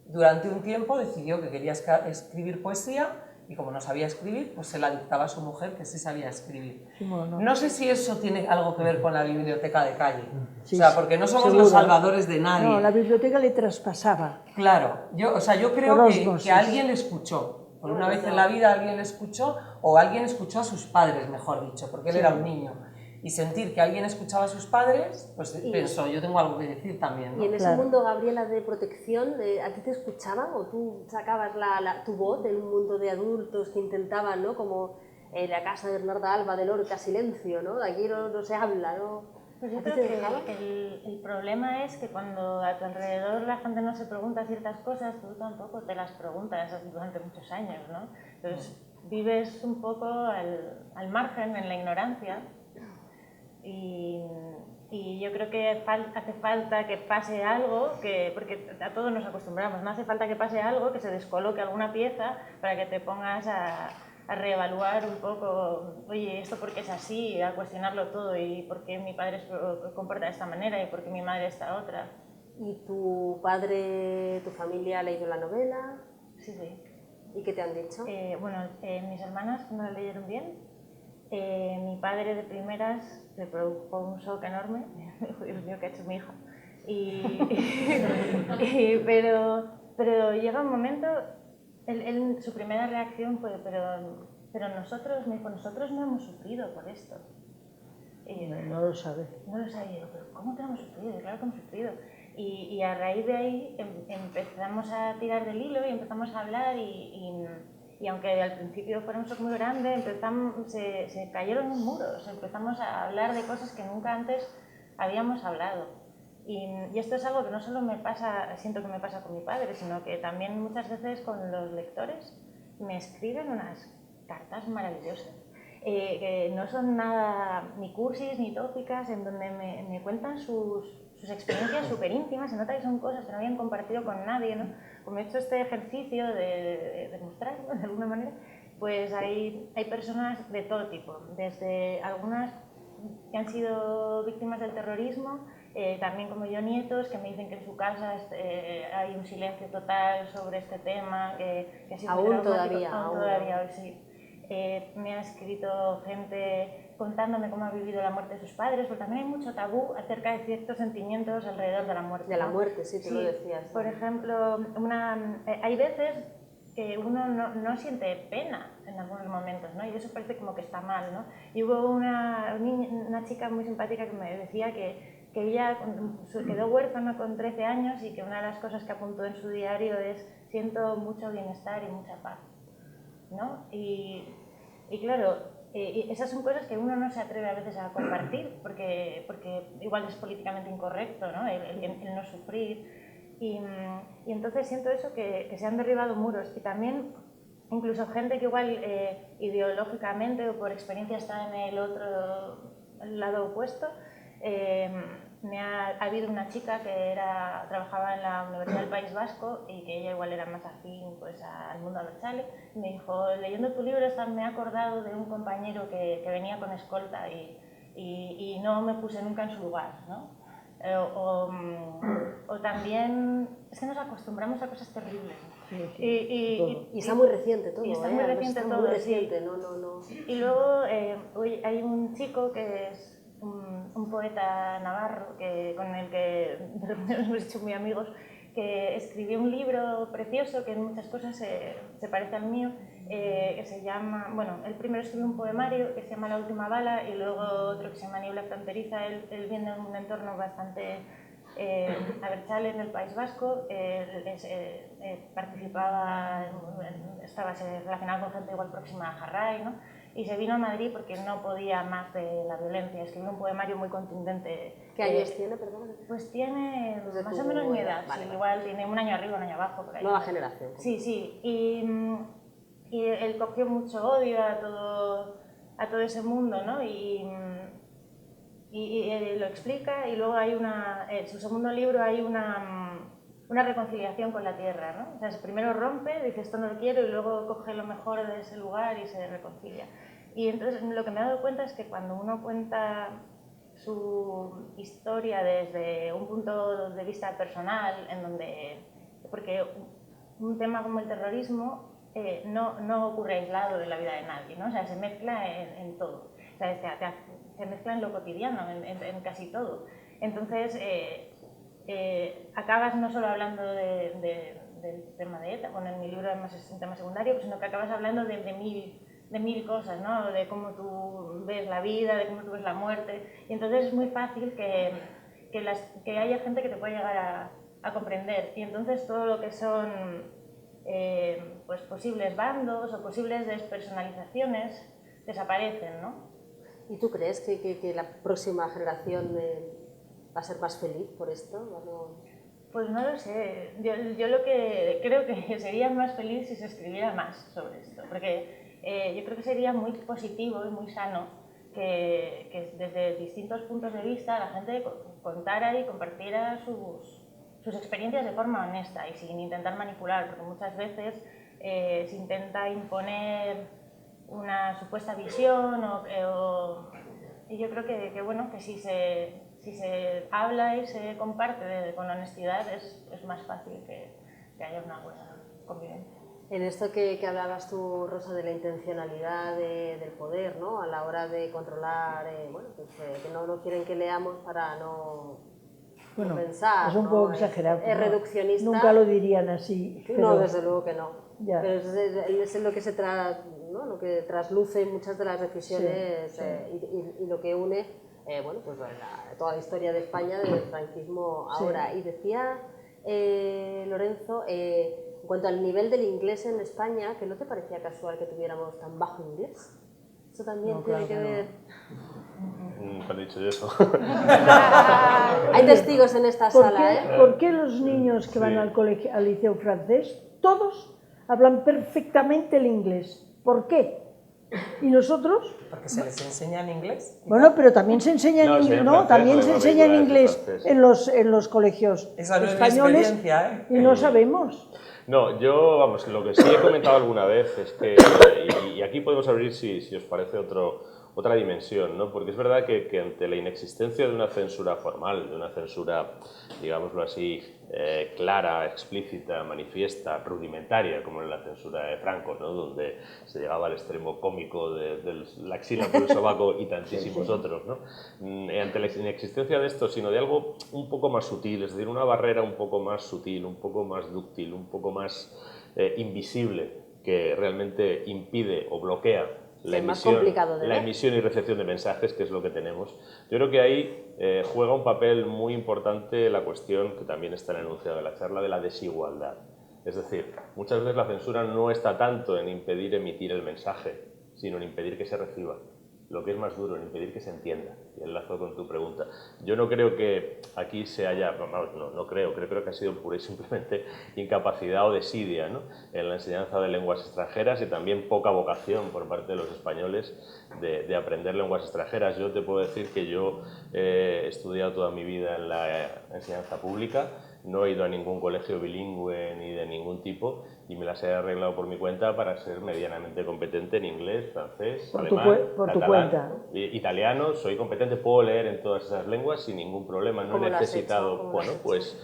durante un tiempo decidió que quería escribir poesía y como no sabía escribir, pues se la dictaba a su mujer que sí sabía escribir. No sé si eso tiene algo que ver con la biblioteca de calle, Sí, o sea, porque no somos seguro. los salvadores de nadie. No, la biblioteca le traspasaba. Claro, yo creo que alguien le escuchó, por una vez en la vida alguien le escuchó, o alguien escuchó a sus padres, mejor dicho, porque él era un niño. Y sentir que alguien escuchaba a sus padres, pues pensó, yo tengo algo que decir también, ¿no? Y en ese mundo, Gabriela, de protección, ¿a ti te escuchaban o tú sacabas tu voz en un mundo de adultos que intentaban, ¿no? Como la casa de Bernarda Alba, de Lorca, silencio, ¿no? De aquí no se habla, ¿no? Pues yo creo que el problema es que cuando a tu alrededor la gente no se pregunta ciertas cosas, tú tampoco te las preguntas durante muchos años, ¿no? Entonces vives un poco al margen, en la ignorancia. Y yo creo que hace falta que pase algo, porque a todos nos acostumbramos, no hace falta que pase algo, que se descoloque alguna pieza para que te pongas a reevaluar un poco, oye, esto por qué es así, a cuestionarlo todo y por qué mi padre se comporta de esta manera y por qué mi madre esta otra. ¿Y tu padre, tu familia ha leído la novela? Sí, sí. ¿Y qué te han dicho? Mis hermanas no la leyeron bien. Mi padre de primeras le produjo un shock enorme, Dios mío, ¿qué ha hecho mi hijo? Pero llega un momento, su primera reacción fue, pero nosotros, me dijo, nosotros no hemos sufrido por esto. No lo sabe. No lo sabía, pero ¿cómo que hemos sufrido? Claro que hemos sufrido. Y a raíz de ahí empezamos a tirar del hilo y empezamos a hablar y aunque al principio fuera un shock muy grande, se cayeron los muros, empezamos a hablar de cosas que nunca antes habíamos hablado. Y esto es algo que no solo siento que me pasa con mi padre, sino que también muchas veces con los lectores me escriben unas cartas maravillosas, que no son nada ni cursis ni tópicas, en donde me cuentan sus experiencias súper íntimas, se nota que son cosas que no habían compartido con nadie, ¿no? Como he hecho este ejercicio de demostrarlo de alguna manera, pues hay personas de todo tipo, desde algunas que han sido víctimas del terrorismo, también como yo nietos que me dicen que en su casa hay un silencio total sobre este tema, que ha sido aún muy traumático. todavía Todavía hoy sí. Me ha escrito gente contándome cómo ha vivido la muerte de sus padres, porque también hay mucho tabú acerca de ciertos sentimientos alrededor de la muerte. De la muerte, sí, tú lo decías. Por ejemplo, hay veces que uno no siente pena en algunos momentos, ¿no? Y eso parece como que está mal, ¿no? Y hubo una chica muy simpática que me decía que ella quedó huérfana con 13 años y que una de las cosas que apuntó en su diario es siento mucho bienestar y mucha paz, ¿no? Y claro, esas son cosas que uno no se atreve a veces a compartir porque igual es políticamente incorrecto, ¿no? El no sufrir. Y entonces siento eso, que se han derribado muros. Y también incluso gente que igual ideológicamente o por experiencia está en el lado opuesto. Ha habido una chica que trabajaba en la Universidad del País Vasco y que ella igual era más afín pues, al mundo abertzale. Me dijo, leyendo tu libro me he acordado de un compañero que venía con escolta y no me puse nunca en su lugar, ¿no? O también, es que nos acostumbramos a cosas terribles. Y está muy reciente todo. Y está muy reciente todo, muy reciente, sí. no. Y luego hay un chico que es un poeta navarro con el que nos hemos hecho muy amigos, que escribió un libro precioso que en muchas cosas se parece al mío, que se llama, bueno, él primero escribió un poemario que se llama La última bala y luego otro que se llama Niebla fronteriza. Él viene de un entorno bastante abertzale en el País Vasco, participaba, estaba relacionado con gente igual próxima a Jarray, ¿no? Y se vino a Madrid porque no podía más de la violencia. Escribió un poemario muy contundente. ¿Qué años tiene, perdón? Pues tiene Desde más o menos mi edad, vale, sí, vale. igual tiene un año arriba, un año abajo, por ahí. Nueva generación. Sí. Y él cogió mucho odio a todo ese mundo, ¿no? Y lo explica, y luego hay en su segundo libro hay una reconciliación con la tierra, ¿no? O sea, primero rompe, dice esto no lo quiero, y luego coge lo mejor de ese lugar y se reconcilia. Y entonces lo que me he dado cuenta es que cuando uno cuenta su historia desde un punto de vista personal, porque un tema como el terrorismo no ocurre aislado de la vida de nadie, ¿no? O sea, se mezcla en todo. O sea, se mezcla en lo cotidiano, en casi todo. Entonces, acabas no solo hablando del tema de ETA, bueno, en mi libro además es un tema secundario, sino que acabas hablando de mil cosas, ¿no? De cómo tú ves la vida, de cómo tú ves la muerte. Y entonces es muy fácil que haya gente que te pueda llegar a comprender. Y entonces todo lo que son pues posibles bandos o posibles despersonalizaciones desaparecen, ¿no? ¿Y tú crees que la próxima generación va a ser más feliz por esto? Pues no lo sé. Yo lo que creo que sería más feliz si se escribiera más sobre esto, porque yo creo que sería muy positivo y muy sano que desde distintos puntos de vista la gente contara y compartiera sus experiencias de forma honesta y sin intentar manipular, porque muchas veces se intenta imponer una supuesta visión y yo creo que si se habla y se comparte con honestidad es más fácil que haya una buena convivencia. En esto que hablabas tú, Rosa, de la intencionalidad del poder, ¿no? A la hora de controlar, que no quieren que leamos para no pensar. Es un poco exagerado. Es reduccionista. Nunca lo dirían así. Pero... No, desde luego que no. Ya. Pero es lo que lo que trasluce muchas de las decisiones y lo que une toda la historia de España desde el franquismo ahora. Y decía Lorenzo, en cuanto al nivel del inglés en España, que no te parecía casual que tuviéramos tan bajo inglés. Eso también tiene que ver. ¿Cuándo he dicho yo eso? Hay testigos en esta sala, ¿eh? ¿Por qué los niños que van al liceo francés, todos hablan perfectamente el inglés? ¿Por qué? ¿Y nosotros? Porque se les enseña en inglés. Bueno, pero también se enseña en inglés, ¿no? También se enseña en inglés en los colegios españoles y no sabemos. No, yo, lo que sí he comentado alguna vez es que, y aquí podemos abrir, si os parece, otra dimensión, ¿no? Porque es verdad que ante la inexistencia de una censura formal, de una censura, digámoslo así, clara, explícita, manifiesta, rudimentaria, como en la censura de Franco, ¿no? Donde se llegaba al extremo cómico de la axila por el sobaco y tantísimos otros, ¿no? Ante la inexistencia de esto, sino de algo un poco más sutil, es decir, una barrera un poco más sutil, un poco más dúctil, un poco más invisible, que realmente impide o bloquea la emisión y recepción de mensajes, que es lo que tenemos. Yo creo que ahí juega un papel muy importante la cuestión, que también está en el enunciado de la charla, de la desigualdad. Es decir, muchas veces la censura no está tanto en impedir emitir el mensaje, sino en impedir que se reciba. lo que es más duro, en impedir que se entienda. Y enlazo con tu pregunta. Yo no creo que aquí se haya, creo que ha sido pura y simplemente incapacidad o desidia, ¿no?, en la enseñanza de lenguas extranjeras y también poca vocación por parte de los españoles de aprender lenguas extranjeras. Yo te puedo decir que yo he estudiado toda mi vida en la enseñanza pública, no he ido a ningún colegio bilingüe ni de ningún tipo y me las he arreglado por mi cuenta para ser medianamente competente en inglés, francés, alemán, catalán, italiano. Soy competente, puedo leer en todas esas lenguas sin ningún problema. No he necesitado, bueno, pues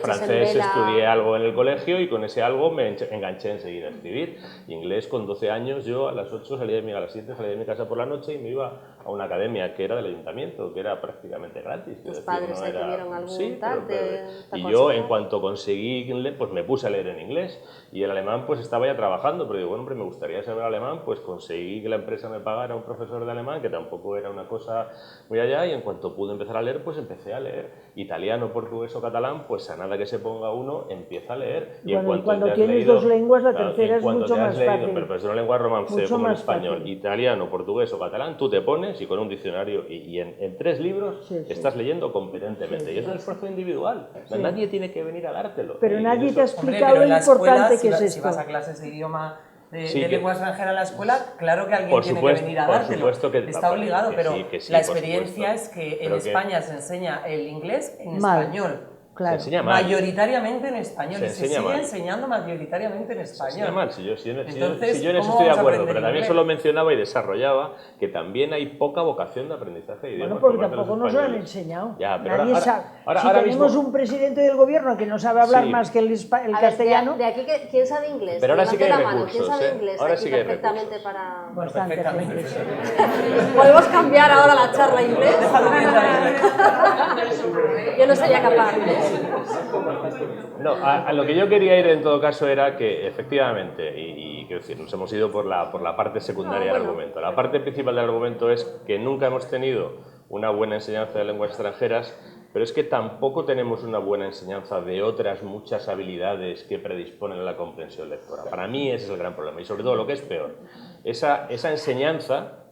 francés estudié algo en el colegio y con ese algo me enganché enseguida a escribir. Inglés con 12 años yo a las 8 salía de mi, a las 7 salía de mi casa por la noche y me iba a una academia que era del ayuntamiento, que era prácticamente gratis. ¿Tus padres te tuvieron algún y yo, en cuanto conseguí inglés, pues me puse a leer en inglés. Y el alemán pues estaba ya trabajando, pero digo, bueno, hombre, me gustaría saber alemán, pues conseguí que la empresa me pagara un profesor de alemán, que tampoco era una cosa muy allá, y en cuanto pude empezar a leer, pues empecé a leer. Italiano, portugués o catalán, pues a nada que se ponga uno, empieza a leer. Y bueno, cuando tienes dos lenguas, la tercera es mucho más fácil. Pero es una lengua romance como el español, italiano, portugués o catalán, tú te pones y con un diccionario y en 3 libros estás leyendo competentemente. Y es un esfuerzo individual. Nadie tiene que venir a dártelo. Pero nadie te ha explicado lo importante que es esto. Si vas a clases de idioma de lengua extranjera en la escuela, claro que alguien tiene que venir a dártelo. Está obligado, pero la experiencia es que en España se enseña el inglés en español. Claro. Se enseña mal. Mayoritariamente en español, se sigue mal. enseñando mayoritariamente en español. Se enseña mal, si yo en eso estoy de acuerdo, pero también solo mencionaba y desarrollaba que también hay poca vocación de aprendizaje de idiomas. Bueno, porque tampoco nos lo han enseñado. Ya, pero nadie sabe. Si tenemos un presidente del gobierno que no sabe hablar más que el castellano... De aquí, ¿quién sabe inglés? Pero ahora sí que hay recursos. ¿Quién sabe inglés? Ahora sí que hay perfectamente recursos. para... Bastante. ¿Podemos cambiar ahora la charla inglés? Yo no sería capaz. No, a lo que yo quería ir en todo caso era que efectivamente, y quiero decir, nos hemos ido por la parte secundaria del argumento. La parte principal del argumento es que nunca hemos tenido una buena enseñanza de lenguas extranjeras, pero es que tampoco tenemos una buena enseñanza de otras muchas habilidades que predisponen a la comprensión lectora. Para mí ese es el gran problema y sobre todo lo que es peor, esa enseñanza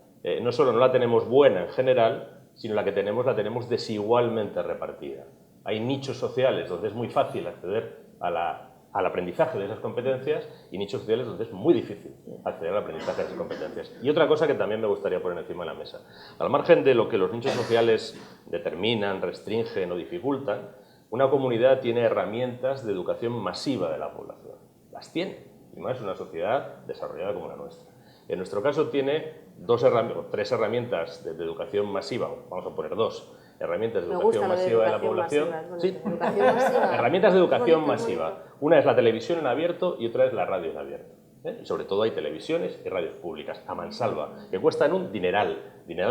no solo no la tenemos buena en general, sino la tenemos desigualmente repartida. Hay nichos sociales donde es muy fácil acceder al aprendizaje de esas competencias y nichos sociales donde es muy difícil acceder al aprendizaje de esas competencias. Y otra cosa que también me gustaría poner encima de la mesa. Al margen de lo que los nichos sociales determinan, restringen o dificultan, una comunidad tiene herramientas de educación masiva de la población. Las tiene, y más una sociedad desarrollada como la nuestra. En nuestro caso tiene 3 herramientas de educación masiva, vamos a poner 2. Herramientas de educación masiva de la población. Sí, herramientas de educación masiva. Una es la televisión en abierto y otra es la radio en abierto. Y sobre todo hay televisiones y radios públicas, a mansalva, que cuestan un dineral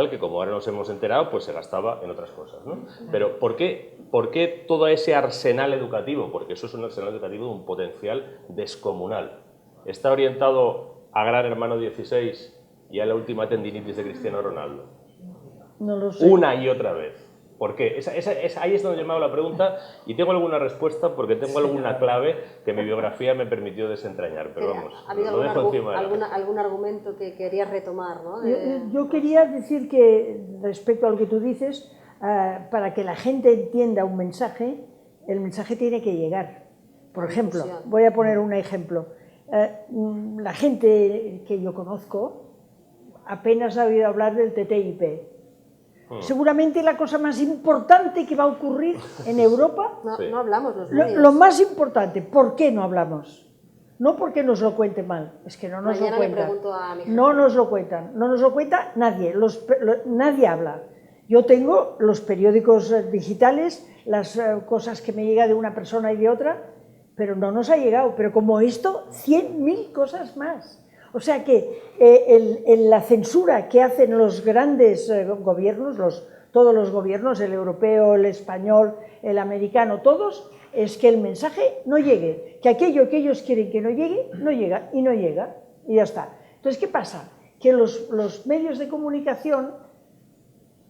que como ahora nos hemos enterado, pues se gastaba en otras cosas, ¿no? Pero ¿por qué todo ese arsenal educativo? Porque eso es un arsenal educativo de un potencial descomunal. Está orientado a Gran Hermano 16 y a la última tendinitis de Cristiano Ronaldo. No lo sé. Una y otra vez. ¿Por qué? Ahí es donde yo me hago la pregunta y tengo alguna respuesta porque tengo alguna clave que mi biografía me permitió desentrañar, pero vamos, ¿Ha habido lo dejo encima de la mesa. algún argumento que querías retomar, ¿no? Yo quería decir que, respecto a lo que tú dices, para que la gente entienda un mensaje, el mensaje tiene que llegar. Por ejemplo, voy a poner un ejemplo. La gente que yo conozco apenas ha oído hablar del TTIP. Seguramente la cosa más importante que va a ocurrir en Europa, no hablamos lo más importante. ¿Por qué no hablamos? No porque nos lo cuenten mal, es que no nos lo cuentan. No nos lo cuentan, no nos lo cuenta nadie, nadie habla. Yo tengo los periódicos digitales, las cosas que me llegan de una persona y de otra, pero no nos ha llegado. Pero como esto, 100.000 cosas más. O sea que la censura que hacen los grandes gobiernos, todos los gobiernos, el europeo, el español, el americano, todos, es que el mensaje no llegue, que aquello que ellos quieren que no llegue, no llega, y ya está. Entonces, ¿qué pasa? Que los medios de comunicación,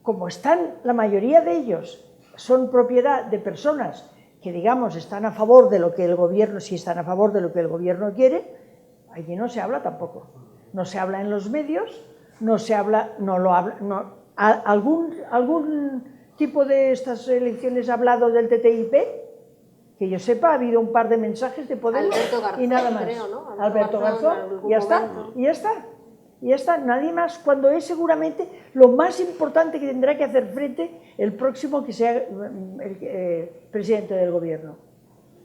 como están, la mayoría de ellos, son propiedad de personas que, digamos, están a favor de lo que el gobierno, si están a favor de lo que el gobierno quiere, allí no se habla tampoco. No se habla en los medios no se habla, no lo habla, no, algún tipo de estas elecciones ha hablado del TTIP, que yo sepa, ha habido un par de mensajes de Podemos y nada más. Creo, ¿no? Alberto Garzón, ya está, y ya está, nadie más, cuando es seguramente lo más importante que tendrá que hacer frente el próximo que sea el presidente del gobierno.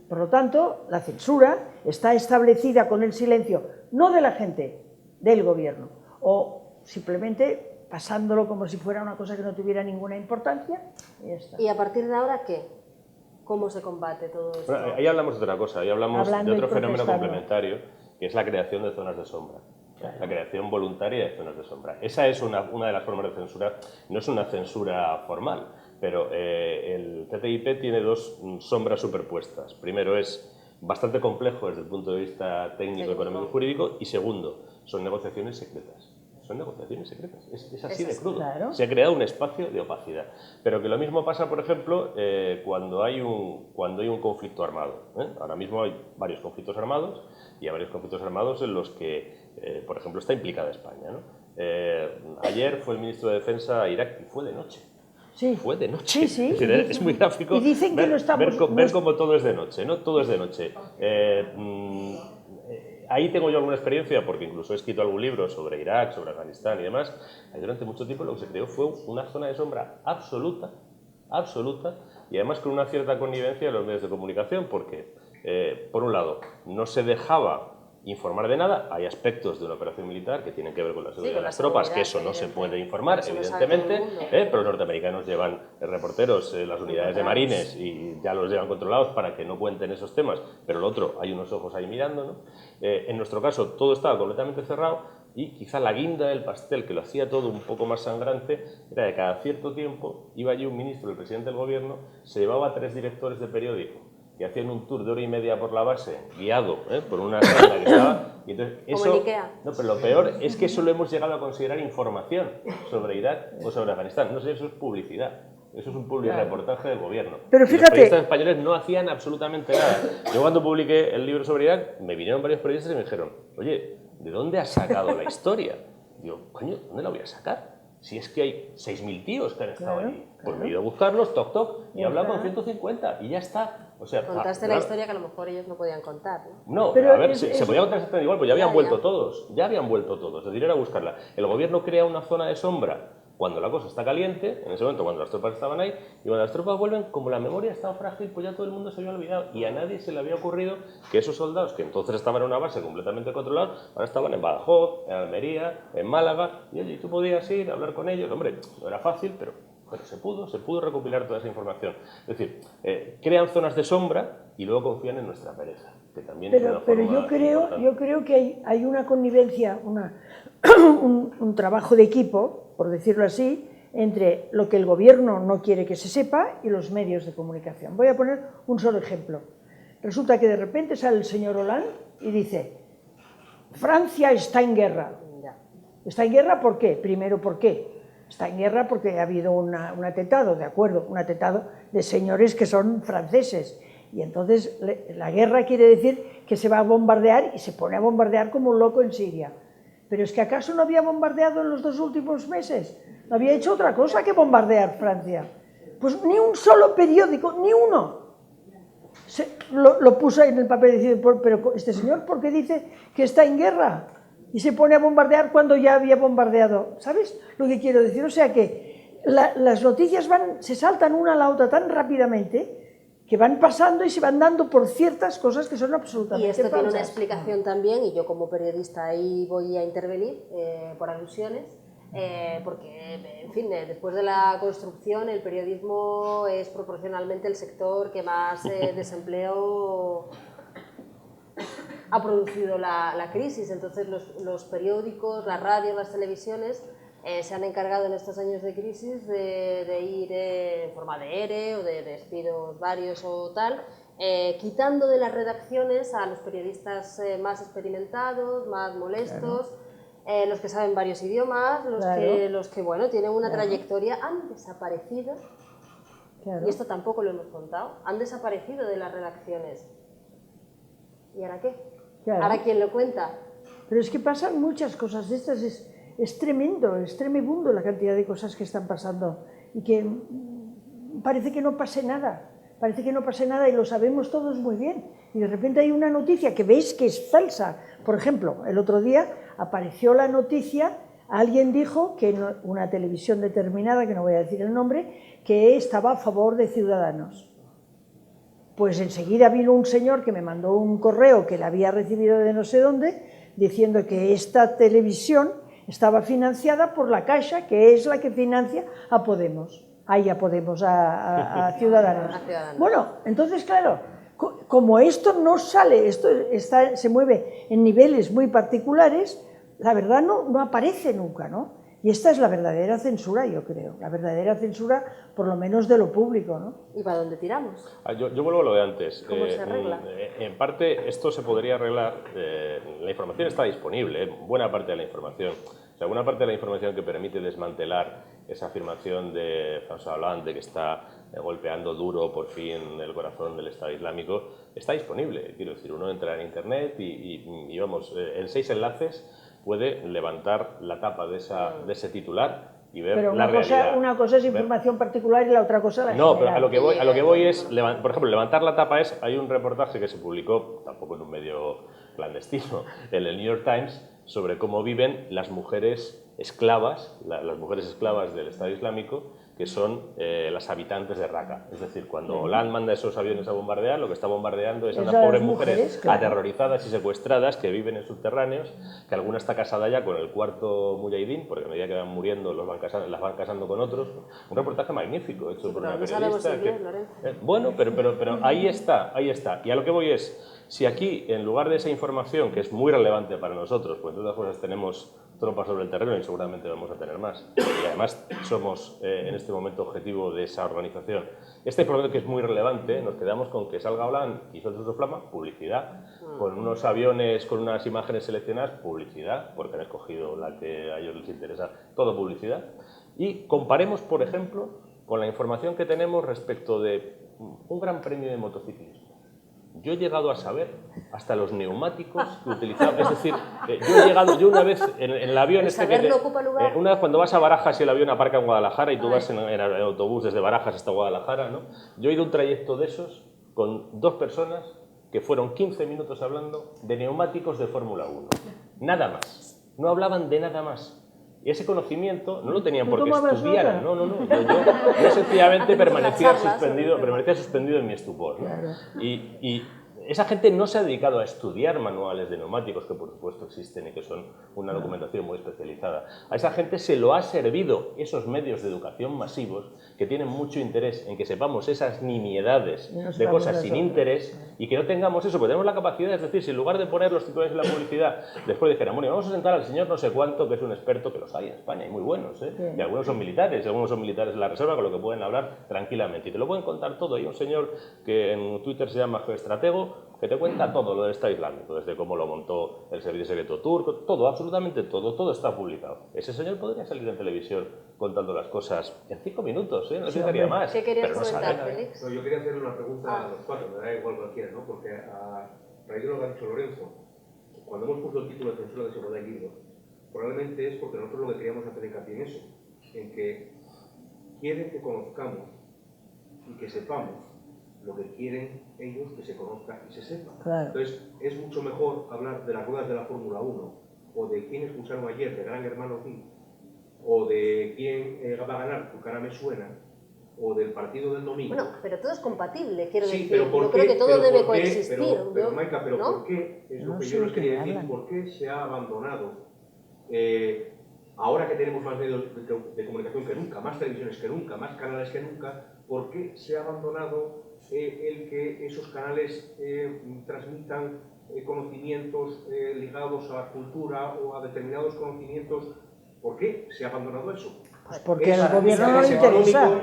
Por lo tanto, la censura está establecida con el silencio, no de la gente, del gobierno, o simplemente pasándolo como si fuera una cosa que no tuviera ninguna importancia, y ya está. ¿Y a partir de ahora qué? ¿Cómo se combate todo esto? Bueno, ahí hablamos de otra cosa, ahí hablamos Hablando de otro y fenómeno protestando. complementario, que es la creación de zonas de sombra. La creación voluntaria de zonas de sombra. Esa es una de las formas de censura, no es una censura formal, pero el TTIP tiene dos sombras superpuestas. Primero, es bastante complejo desde el punto de vista técnico, económico y jurídico, y segundo, son negociaciones secretas. Son negociaciones secretas, es así de crudo. Claro. Se ha creado un espacio de opacidad. Pero que lo mismo pasa, por ejemplo, cuando hay un conflicto armado. Ahora mismo hay varios conflictos armados, y hay varios conflictos armados en los que, por ejemplo, está implicada España, ¿no? Ayer fue el ministro de Defensa a Irak y fue de noche. Sí. Fue de noche. Sí, sí. Es decir, es muy gráfico Y dicen que ver, no estamos... ver cómo todo es de noche, ¿no? Todo es de noche. Ahí tengo yo alguna experiencia, porque incluso he escrito algún libro sobre Irak, sobre Afganistán y demás. Ahí durante mucho tiempo lo que se creó fue una zona de sombra absoluta, y además con una cierta connivencia de los medios de comunicación, porque, por un lado, no se dejaba informar de nada. Hay aspectos de una operación militar que tienen que ver con la seguridad de las tropas, que eso no se puede informar, evidentemente, pero los norteamericanos llevan reporteros, las unidades de marines, y ya los llevan controlados para que no cuenten esos temas, pero lo otro, hay unos ojos ahí mirando, ¿no? En nuestro caso, todo estaba completamente cerrado, y quizá la guinda del pastel, que lo hacía todo un poco más sangrante, era de cada cierto tiempo iba allí un ministro, el presidente del gobierno, se llevaba a 3 directores de periódico, que hacían un tour de 1 h 30 por la base, guiado por una sala que estaba, y entonces eso, como en Ikea. no, pero lo peor es que eso lo hemos llegado a considerar información sobre Irak o sobre Afganistán. No sé, eso es publicidad. Eso es un publireportaje del gobierno. Pero Y fíjate... los periodistas españoles no hacían absolutamente nada. Yo cuando publiqué el libro sobre Irak, me vinieron varios periodistas y me dijeron, oye, ¿de dónde has sacado la historia? Y yo, coño, ¿dónde la voy a sacar? Si es que hay 6.000 tíos que han estado allí. Pues me he ido a buscarlos, toc, toc, y he hablado con 150, y ya está. O sea, Contaste la historia que a lo mejor ellos no podían contar, ¿no? No, pero a ver, se podía contar exactamente igual, pues ya habían vuelto todos. Ya habían vuelto todos. Es decir, era buscarla. El gobierno crea una zona de sombra cuando la cosa está caliente, en ese momento cuando las tropas estaban ahí, y cuando las tropas vuelven, como la memoria estaba frágil, pues ya todo el mundo se había olvidado, y a nadie se le había ocurrido que esos soldados, que entonces estaban en una base completamente controlados, ahora estaban en Badajoz, en Almería, en Málaga, y oye, tú podías ir a hablar con ellos. Hombre, no era fácil, pero se pudo recopilar toda esa información. Es decir, crean zonas de sombra y luego confían en nuestra pereza, que también es una Pero forma yo creo que hay una connivencia, un trabajo de equipo, por decirlo así, entre lo que el gobierno no quiere que se sepa y los medios de comunicación. Voy a poner un solo ejemplo. Resulta que de repente sale el señor Hollande y dice, Francia está en guerra. ¿Está en guerra por qué? Primero, ¿por qué? Está en guerra porque ha habido un atentado, de acuerdo, un atentado de señores que son franceses. Y entonces la guerra quiere decir que se va a bombardear y se pone a bombardear como un loco en Siria. Pero es que ¿acaso no había bombardeado en los 2 últimos meses? ¿No había hecho otra cosa que bombardear Francia? Pues ni un solo periódico, ni uno, lo puso ahí en el papel y dice, pero este señor, ¿por qué dice que está en guerra? Y se pone a bombardear cuando ya había bombardeado. ¿Sabes lo que quiero decir? O sea que las noticias se saltan una a la otra tan rápidamente que van pasando y se van dando por ciertas cosas que son absolutamente falsas. Y esto tiene una explicación también, y yo como periodista ahí voy a intervenir por alusiones, porque, en fin, después de la construcción el periodismo es proporcionalmente el sector que más desempleo ha producido la crisis. Entonces los periódicos, las radios, las televisiones se han encargado en estos años de crisis de ir en forma de ERE o de despidos varios o tal, quitando de las redacciones a los periodistas más experimentados, más molestos, los que saben varios idiomas, los que bueno, tienen una trayectoria, han desaparecido, y esto tampoco lo hemos contado, han desaparecido de las redacciones. ¿Y ahora qué? ¿Ahora quién lo cuenta? Pero es que pasan muchas cosas de estas. es tremendo, es tremebundo la cantidad de cosas que están pasando y que parece que no pase nada, parece que no pase nada y lo sabemos todos muy bien. Y de repente hay una noticia que veis que es falsa. Por ejemplo, el otro día apareció la noticia, alguien dijo que una televisión determinada, que no voy a decir el nombre, que estaba a favor de Ciudadanos. Pues enseguida vino un señor que me mandó un correo que la había recibido de no sé dónde, diciendo que esta televisión estaba financiada por la Caixa, que es la que financia a Podemos. A Ciudadanos. Bueno, entonces, claro, como esto no sale, esto se mueve en niveles muy particulares, la verdad no aparece nunca, ¿no? Y esta es la verdadera censura, yo creo, la verdadera censura, por lo menos de lo público, ¿no? ¿Y para dónde tiramos? Yo vuelvo a lo de antes. ¿Cómo se arregla? En parte, esto se podría arreglar, la información está disponible, buena parte de la información. O sea, buena parte de la información que permite desmantelar esa afirmación de François Hollande, que está golpeando duro por fin el corazón del Estado Islámico, está disponible. Quiero decir, uno entra en Internet y vamos, en 6 enlaces puede levantar la tapa de ese titular y ver pero la realidad. Pero una cosa es información particular y la otra cosa la No, general. pero a lo que voy es, por ejemplo, levantar la tapa es, hay un reportaje que se publicó, tampoco en un medio clandestino, en el New York Times, sobre cómo viven las mujeres esclavas, las mujeres esclavas del Estado Islámico, que son las habitantes de Raqqa. Es decir, cuando Hollande manda esos aviones a bombardear, lo que está bombardeando es a esas pobres mujeres claro, aterrorizadas y secuestradas que viven en subterráneos, que alguna está casada ya con el cuarto mujahidín, porque a medida que van muriendo las van casando con otros. Un reportaje magnífico hecho por una periodista. Bueno, pero ahí está. Y a lo que voy es, si aquí, en lugar de esa información, que es muy relevante para nosotros, pues entre otras cosas tenemos tropas sobre el terreno y seguramente vamos a tener más, y además somos en este momento objetivo de esa organización. Esta información que es muy relevante, nos quedamos con que salga Hollande y suelte su flama, publicidad, con unos aviones, con unas imágenes seleccionadas, publicidad, porque han escogido la que a ellos les interesa, todo publicidad, y comparemos, por ejemplo, con la información que tenemos respecto de un gran premio de motociclismo. Yo he llegado a saber hasta los neumáticos que utilizaban, es decir, yo una vez en el avión una vez cuando vas a Barajas y el avión aparca en Guadalajara y tú vas en autobús desde Barajas hasta Guadalajara, ¿no? Yo he ido a un trayecto de esos con 2 personas que fueron 15 minutos hablando de neumáticos de Fórmula 1, nada más, no hablaban de nada más. Y ese conocimiento no lo tenían porque estudiaran, no. Yo sencillamente permanecía suspendido en mi estupor, ¿no? Y esa gente no se ha dedicado a estudiar manuales de neumáticos, que por supuesto existen y que son una documentación muy especializada. A esa gente se lo ha servido esos medios de educación masivos que tienen mucho interés en que sepamos esas nimiedades de cosas sin interés y que no tengamos eso, porque tenemos la capacidad, es decir, si en lugar de poner los titulares en la publicidad, después dijeran, bueno, vamos a sentar al señor no sé cuánto, que es un experto, que los hay en España, y muy buenos, ¿eh? Y algunos son militares de la reserva, con lo que pueden hablar tranquilamente. Y te lo pueden contar todo. Hay un señor que en Twitter se llama Geostratego, que te cuenta todo lo del Estado Islámico, desde cómo lo montó el servicio secreto turco, todo, absolutamente todo está publicado. Ese señor podría salir en televisión contando las cosas en 5 minutos, ¿eh? No necesitaría más. ¿Qué querías comentar, Félix? No, yo quería hacerle una pregunta a los 4, me da igual cualquiera, ¿no? Porque a raíz de lo que ha dicho Lorenzo, cuando hemos puesto el título de censura de seguridad y libros, probablemente es porque nosotros lo que queríamos hacer hincapié en eso, en que quieren que conozcamos y que sepamos lo que quieren ellos que se conozca y se sepa. Claro. Entonces, es mucho mejor hablar de las ruedas de la Fórmula 1 o de quién escucharon ayer de Gran Hermano King o de quién va a ganar Tu cara me suena o del partido del domingo. Bueno, pero todo es compatible, quiero decir. Pero yo creo que todo debe coexistir. Pero Maika, ¿por qué? Es lo que yo les quería decir. ¿Por qué se ha abandonado, ahora que tenemos más medios de comunicación que nunca, más televisiones que nunca, más canales que nunca, por qué se ha abandonado el que esos canales transmitan conocimientos ligados a la cultura o a determinados conocimientos? ¿Por qué se ha abandonado eso? Pues porque al gobierno no le interesa.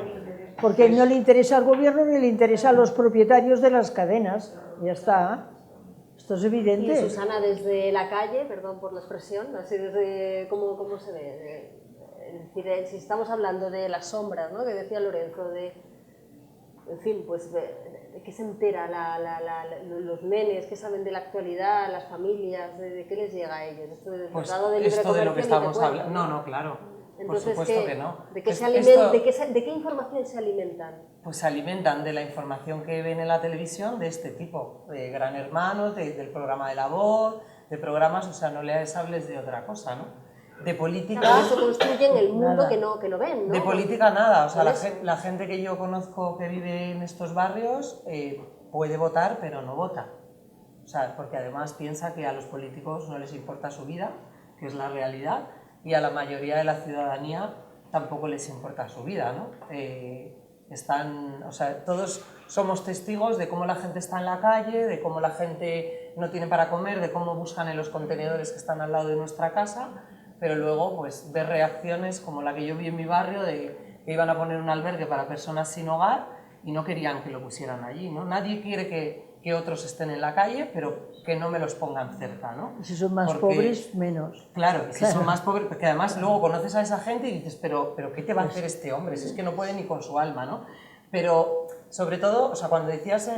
Porque no le interesa al gobierno ni le interesa a los propietarios de las cadenas. Ya está. Esto es evidente. Y Susana, desde la calle, perdón por la expresión, así desde cómo se ve. Es decir, si estamos hablando de las sombras, ¿no? Que decía Lorenzo, de en fin, pues de qué se entera los nenes, qué saben de la actualidad, las familias, de qué les llega a ellos. Esto del Pues tratado de libre esto de lo que comercio ni te estamos cuento, hablando... No, claro, Entonces, por supuesto que no. ¿de qué, de qué información se alimentan? Pues se alimentan de la información que ven en la televisión de este tipo, de Gran Hermano, del programa de La Voz, de programas, o sea, no les hables de otra cosa, ¿no? De política... Claro, eso construyen el mundo Nada. que no ven, ¿no? De política nada, o sea, Por la gente que yo conozco que vive en estos barrios puede votar, pero no vota. O sea, porque además piensa que a los políticos no les importa su vida, que es la realidad, y a la mayoría de la ciudadanía tampoco les importa su vida, ¿no? O sea, todos somos testigos de cómo la gente está en la calle, de cómo la gente no tiene para comer, de cómo buscan en los contenedores que están al lado de nuestra casa, pero luego pues ver reacciones como la que yo vi en mi barrio, de que iban a poner un albergue para personas sin hogar y no querían que lo pusieran allí, ¿no? Nadie quiere que otros estén en la calle, pero que no me los pongan cerca, ¿no? Si son más Porque, pobres, menos. Claro, si son más pobres, porque además luego conoces a esa gente y dices, pero ¿qué te va a hacer este hombre? Si es que no puede ni con su alma, ¿no? Pero sobre todo, o sea, cuando decías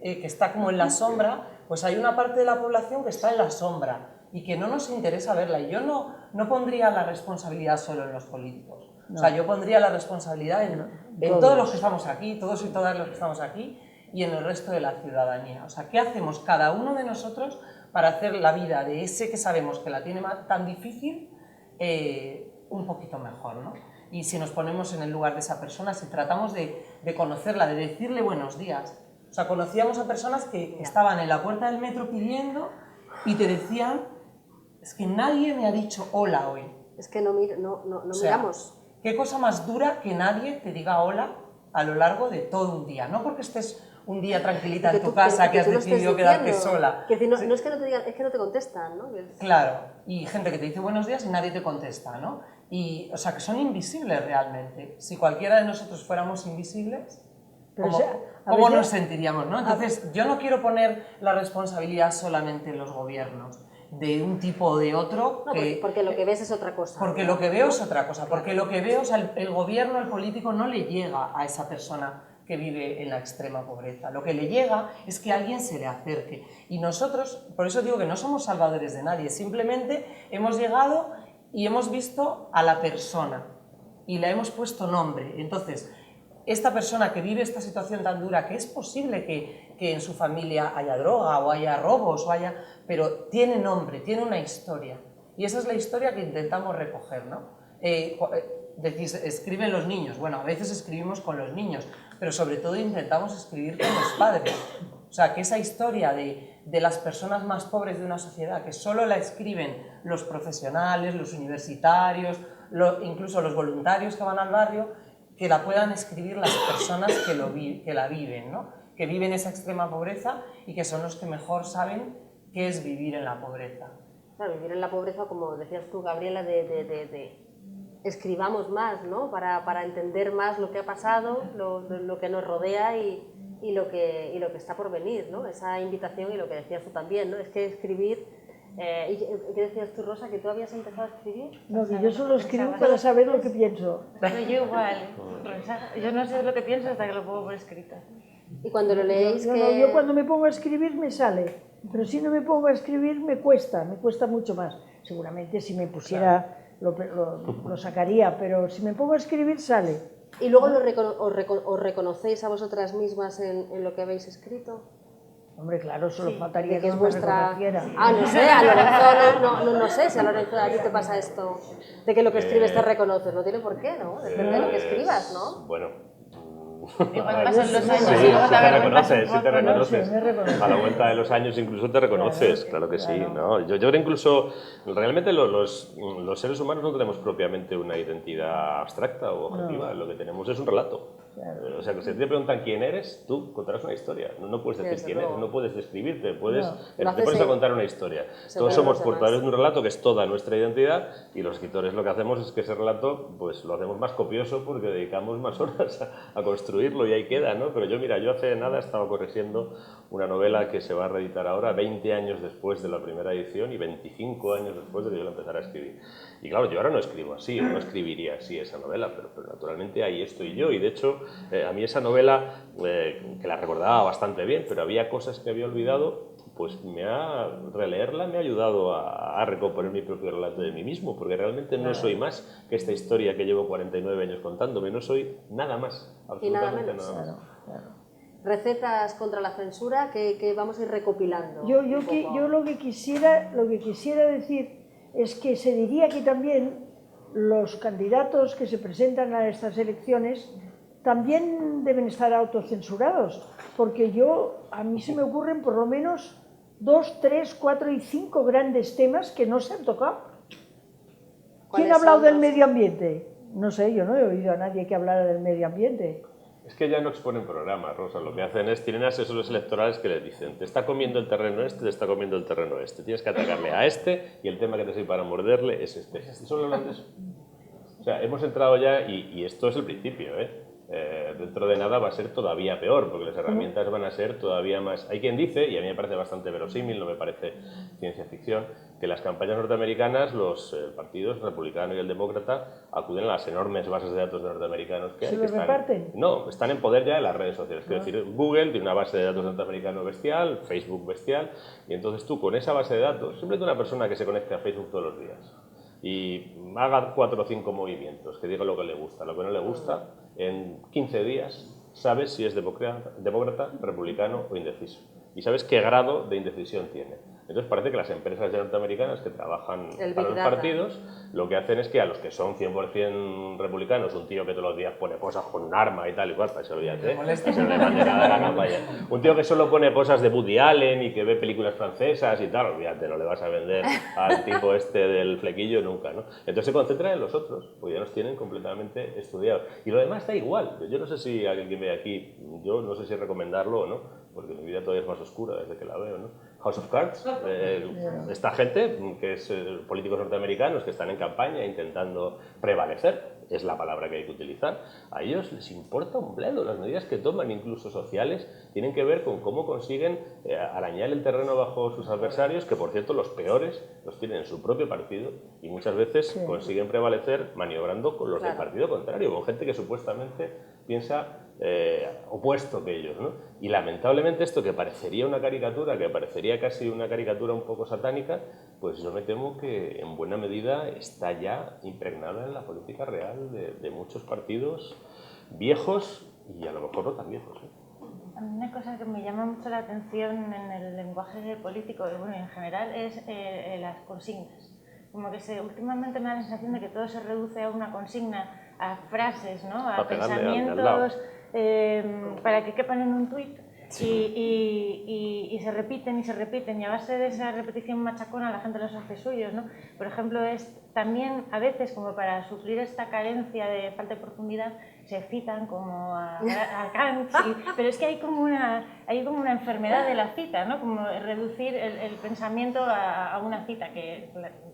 que está como en la sombra, pues hay una parte de la población que está en la sombra y que no nos interesa verla. Y yo no pondría la responsabilidad solo en los políticos. No. O sea, yo pondría la responsabilidad en todos los que estamos aquí, todos y todas los que estamos aquí, y en el resto de la ciudadanía. O sea, ¿qué hacemos cada uno de nosotros para hacer la vida de ese que sabemos que la tiene tan difícil un poquito mejor, ¿no? Y si nos ponemos en el lugar de esa persona, si tratamos de conocerla, de decirle buenos días. O sea, conocíamos a personas que estaban en la puerta del metro pidiendo y te decían, es que nadie me ha dicho hola hoy. Es que no miramos. ¿Qué cosa más dura que nadie te diga hola a lo largo de todo un día? No porque estés un día tranquilita en tu casa, que has decidido quedarte sola. Que no es que no te digan, es que no te contestan, ¿no? Claro, y gente que te dice buenos días y nadie te contesta, ¿no? Y, o sea, que son invisibles realmente. Si cualquiera de nosotros fuéramos invisibles, ¿cómo nos sentiríamos, no? Entonces, yo no quiero poner la responsabilidad solamente en los gobiernos, de un tipo o de otro. No, porque lo que ves es otra cosa. Porque lo que veo es otra cosa, porque lo que veo, o sea, el gobierno, el político no le llega a esa persona que vive en la extrema pobreza. Lo que le llega es que alguien se le acerque. Y nosotros, por eso digo que no somos salvadores de nadie, simplemente hemos llegado y hemos visto a la persona y le hemos puesto nombre. Entonces, esta persona que vive esta situación tan dura, que es posible que en su familia haya droga o haya robos, pero tiene nombre, tiene una historia. Y esa es la historia que intentamos recoger, ¿no? Decís, escriben los niños. Bueno, a veces escribimos con los niños, pero sobre todo intentamos escribir con los padres. O sea, que esa historia de las personas más pobres de una sociedad, que solo la escriben los profesionales, los universitarios, incluso los voluntarios que van al barrio, que la puedan escribir las personas que la viven, ¿no? Que viven esa extrema pobreza y que son los que mejor saben qué es vivir en la pobreza. Claro, vivir en la pobreza, como decías tú, Gabriela, escribamos más, ¿no? Para entender más lo que ha pasado, lo que nos rodea y lo que está por venir, ¿no? Esa invitación y lo que decías tú también, ¿no? Es que escribir... ¿Y qué decías tú, Rosa, que tú habías empezado a escribir? No, que yo solo escribo para saber lo que pienso. Pero yo igual, Rosa, yo no sé lo que pienso hasta que lo pongo por escrito. Y cuando lo leéis, yo cuando me pongo a escribir me sale, pero si no me pongo a escribir me cuesta mucho más. Seguramente si me pusiera lo sacaría, pero si me pongo a escribir sale. ¿Y luego os reconocéis a vosotras mismas en lo que habéis escrito? Hombre, claro, solo faltaría que es vuestra... reconociera. No sé, a Lorenzo, no sé si a Lorenzo a ti te pasa esto, de que lo que escribes te reconoces, no tiene por qué, ¿no? Depende de lo que escribas, ¿no? Bueno. Igual pasan los años Sí, y luego sí te reconoces. A la vuelta de los años incluso te reconoces, claro que sí. ¿No? Yo creo incluso, realmente los seres humanos no tenemos propiamente una identidad abstracta o objetiva, lo que tenemos es un relato. Claro. O sea, que si te preguntan quién eres, tú contarás una historia. No puedes decir quién eres, no puedes describirte, te pones a contar una historia. Todos somos portadores de un relato que es toda nuestra identidad y los escritores lo que hacemos es que ese relato pues lo hacemos más copioso porque dedicamos más horas a construirlo y ahí queda, ¿no? Pero yo hace nada estaba corrigiendo una novela que se va a reeditar ahora 20 años después de la primera edición y 25 años después de que yo la empezara a escribir. Y claro, yo ahora no escribo así, no escribiría así esa novela, pero naturalmente ahí estoy yo y de hecho a mí esa novela, que la recordaba bastante bien, pero había cosas que había olvidado, pues releerla me ha ayudado a recomponer mi propio relato de mí mismo, porque realmente no soy más que esta historia que llevo 49 años contándome, no soy nada más, absolutamente nada más. Recetas contra la censura que vamos a ir recopilando. Yo lo que quisiera decir es que se diría que también los candidatos que se presentan a estas elecciones también deben estar autocensurados, porque a mí se me ocurren por lo menos 2, 3, 4 y 5 grandes temas que no se han tocado. ¿Quién ha hablado del medio ambiente? No sé, yo no he oído a nadie que hablara del medio ambiente. Es que ya no exponen programas, Rosa, lo que hacen es, tienen asesores electorales que les dicen, te está comiendo el terreno este, te está comiendo el terreno este, tienes que atacarle a este y el tema que te sirve para morderle es este. Solo hablan de eso. O sea, hemos entrado ya, y esto es el principio, dentro de nada va a ser todavía peor, porque las herramientas van a ser todavía más... Hay quien dice, y a mí me parece bastante verosímil, no me parece ciencia ficción, que las campañas norteamericanas, los partidos, el republicano y el demócrata, acuden a las enormes bases de datos de norteamericanos que hay. ¿Se los reparten? No, están en poder ya de las redes sociales. Quiero decir, Google tiene una base de datos norteamericano bestial, Facebook bestial, y entonces tú con esa base de datos, simplemente una persona que se conecte a Facebook todos los días, y haga 4 o 5 movimientos, que diga lo que le gusta, lo que no le gusta, en 15 días sabes si es demócrata, republicano o indeciso. Y sabes qué grado de indecisión tiene. Entonces parece que las empresas norteamericanas que trabajan para los partidos, lo que hacen es que a los que son 100% republicanos, un tío que todos los días pone cosas con un arma y tal y cual, para eso olvídate, no le mande nada a la campaña. Un tío que solo pone cosas de Woody Allen y que ve películas francesas y tal, olvídate, no le vas a vender al tipo este del flequillo nunca, ¿no? Entonces se concentran en los otros, porque ya los tienen completamente estudiados. Y lo demás da igual. Yo no sé si alguien que ve aquí, yo no sé si recomendarlo o no, porque mi vida todavía es más oscura desde que la veo, ¿no? House of Cards, esta gente que es políticos norteamericanos que están en campaña intentando prevalecer, es la palabra que hay que utilizar, a ellos les importa un bledo, las medidas que toman, incluso sociales, tienen que ver con cómo consiguen arañar el terreno bajo sus adversarios, que por cierto los peores los tienen en su propio partido y muchas veces consiguen prevalecer maniobrando con los del partido contrario, con gente que supuestamente piensa opuesto que ellos, ¿no? Y lamentablemente esto que parecería una caricatura, que parecería casi una caricatura un poco satánica, pues yo me temo que en buena medida está ya impregnada en la política real de muchos partidos viejos y a lo mejor no tan viejos, ¿eh? Una cosa que me llama mucho la atención en el lenguaje político y bueno, en general es las consignas. Como que últimamente me da la sensación de que todo se reduce a una consigna, a frases, ¿no? A pensamientos para que quepan en un tuit y se repiten y a base de esa repetición machacona la gente los hace suyos, ¿no? Por ejemplo, es también a veces como para suplir esta carencia de falta de profundidad se citan como a Kant, pero es que hay como una enfermedad de la cita, ¿no? Como reducir el pensamiento a una cita que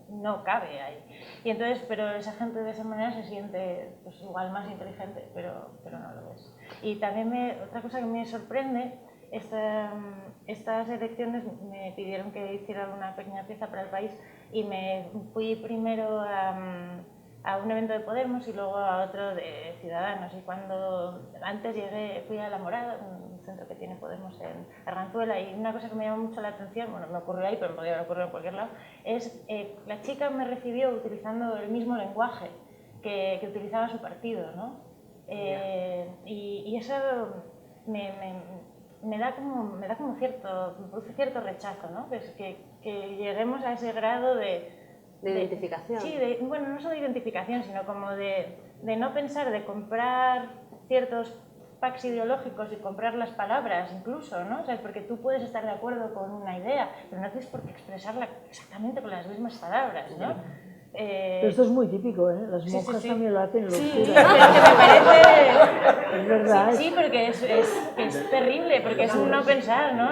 no cabe ahí. Y entonces, pero esa gente de esa manera se siente pues, igual más inteligente, pero no lo es. Y también otra cosa que me sorprende, estas elecciones me pidieron que hiciera una pequeña pieza para el país y me fui primero a un evento de Podemos y luego a otro de Ciudadanos. Y cuando antes fui a La Morada, un centro que tiene Podemos en Arganzuela, y una cosa que me llamó mucho la atención, bueno, me ocurrió ahí, pero me podría haber ocurrido en cualquier lado, es la chica me recibió utilizando el mismo lenguaje que utilizaba su partido, ¿no? Y eso me produce cierto rechazo, ¿no? Pues que lleguemos a ese grado de identificación. Sí, bueno, no solo de identificación, sino como de no pensar, de comprar ciertos packs ideológicos y comprar las palabras incluso, ¿no? O sea, porque tú puedes estar de acuerdo con una idea, pero no tienes por qué expresarla exactamente con las mismas palabras, ¿no? Pero esto es muy típico, ¿eh? Las monjas también lo hacen en los Sí, curas. me parece... Es verdad. Sí, porque es terrible, porque es un no pensar, ¿no?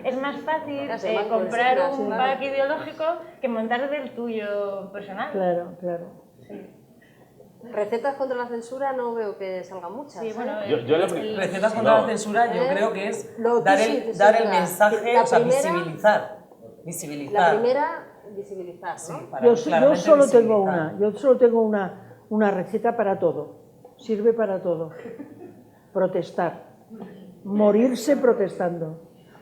Es más fácil comprar un pack ideológico que montar del tuyo personal. Claro, claro. Sí. Recetas contra la censura no veo que salgan muchas. Sí, bueno, recetas contra la censura yo creo que es dar el mensaje, o sea, visibilizar. La primera, visibilizar, ¿no? Sí, Yo solo tengo una receta para todo, sirve para todo. protestar, morirse protestando,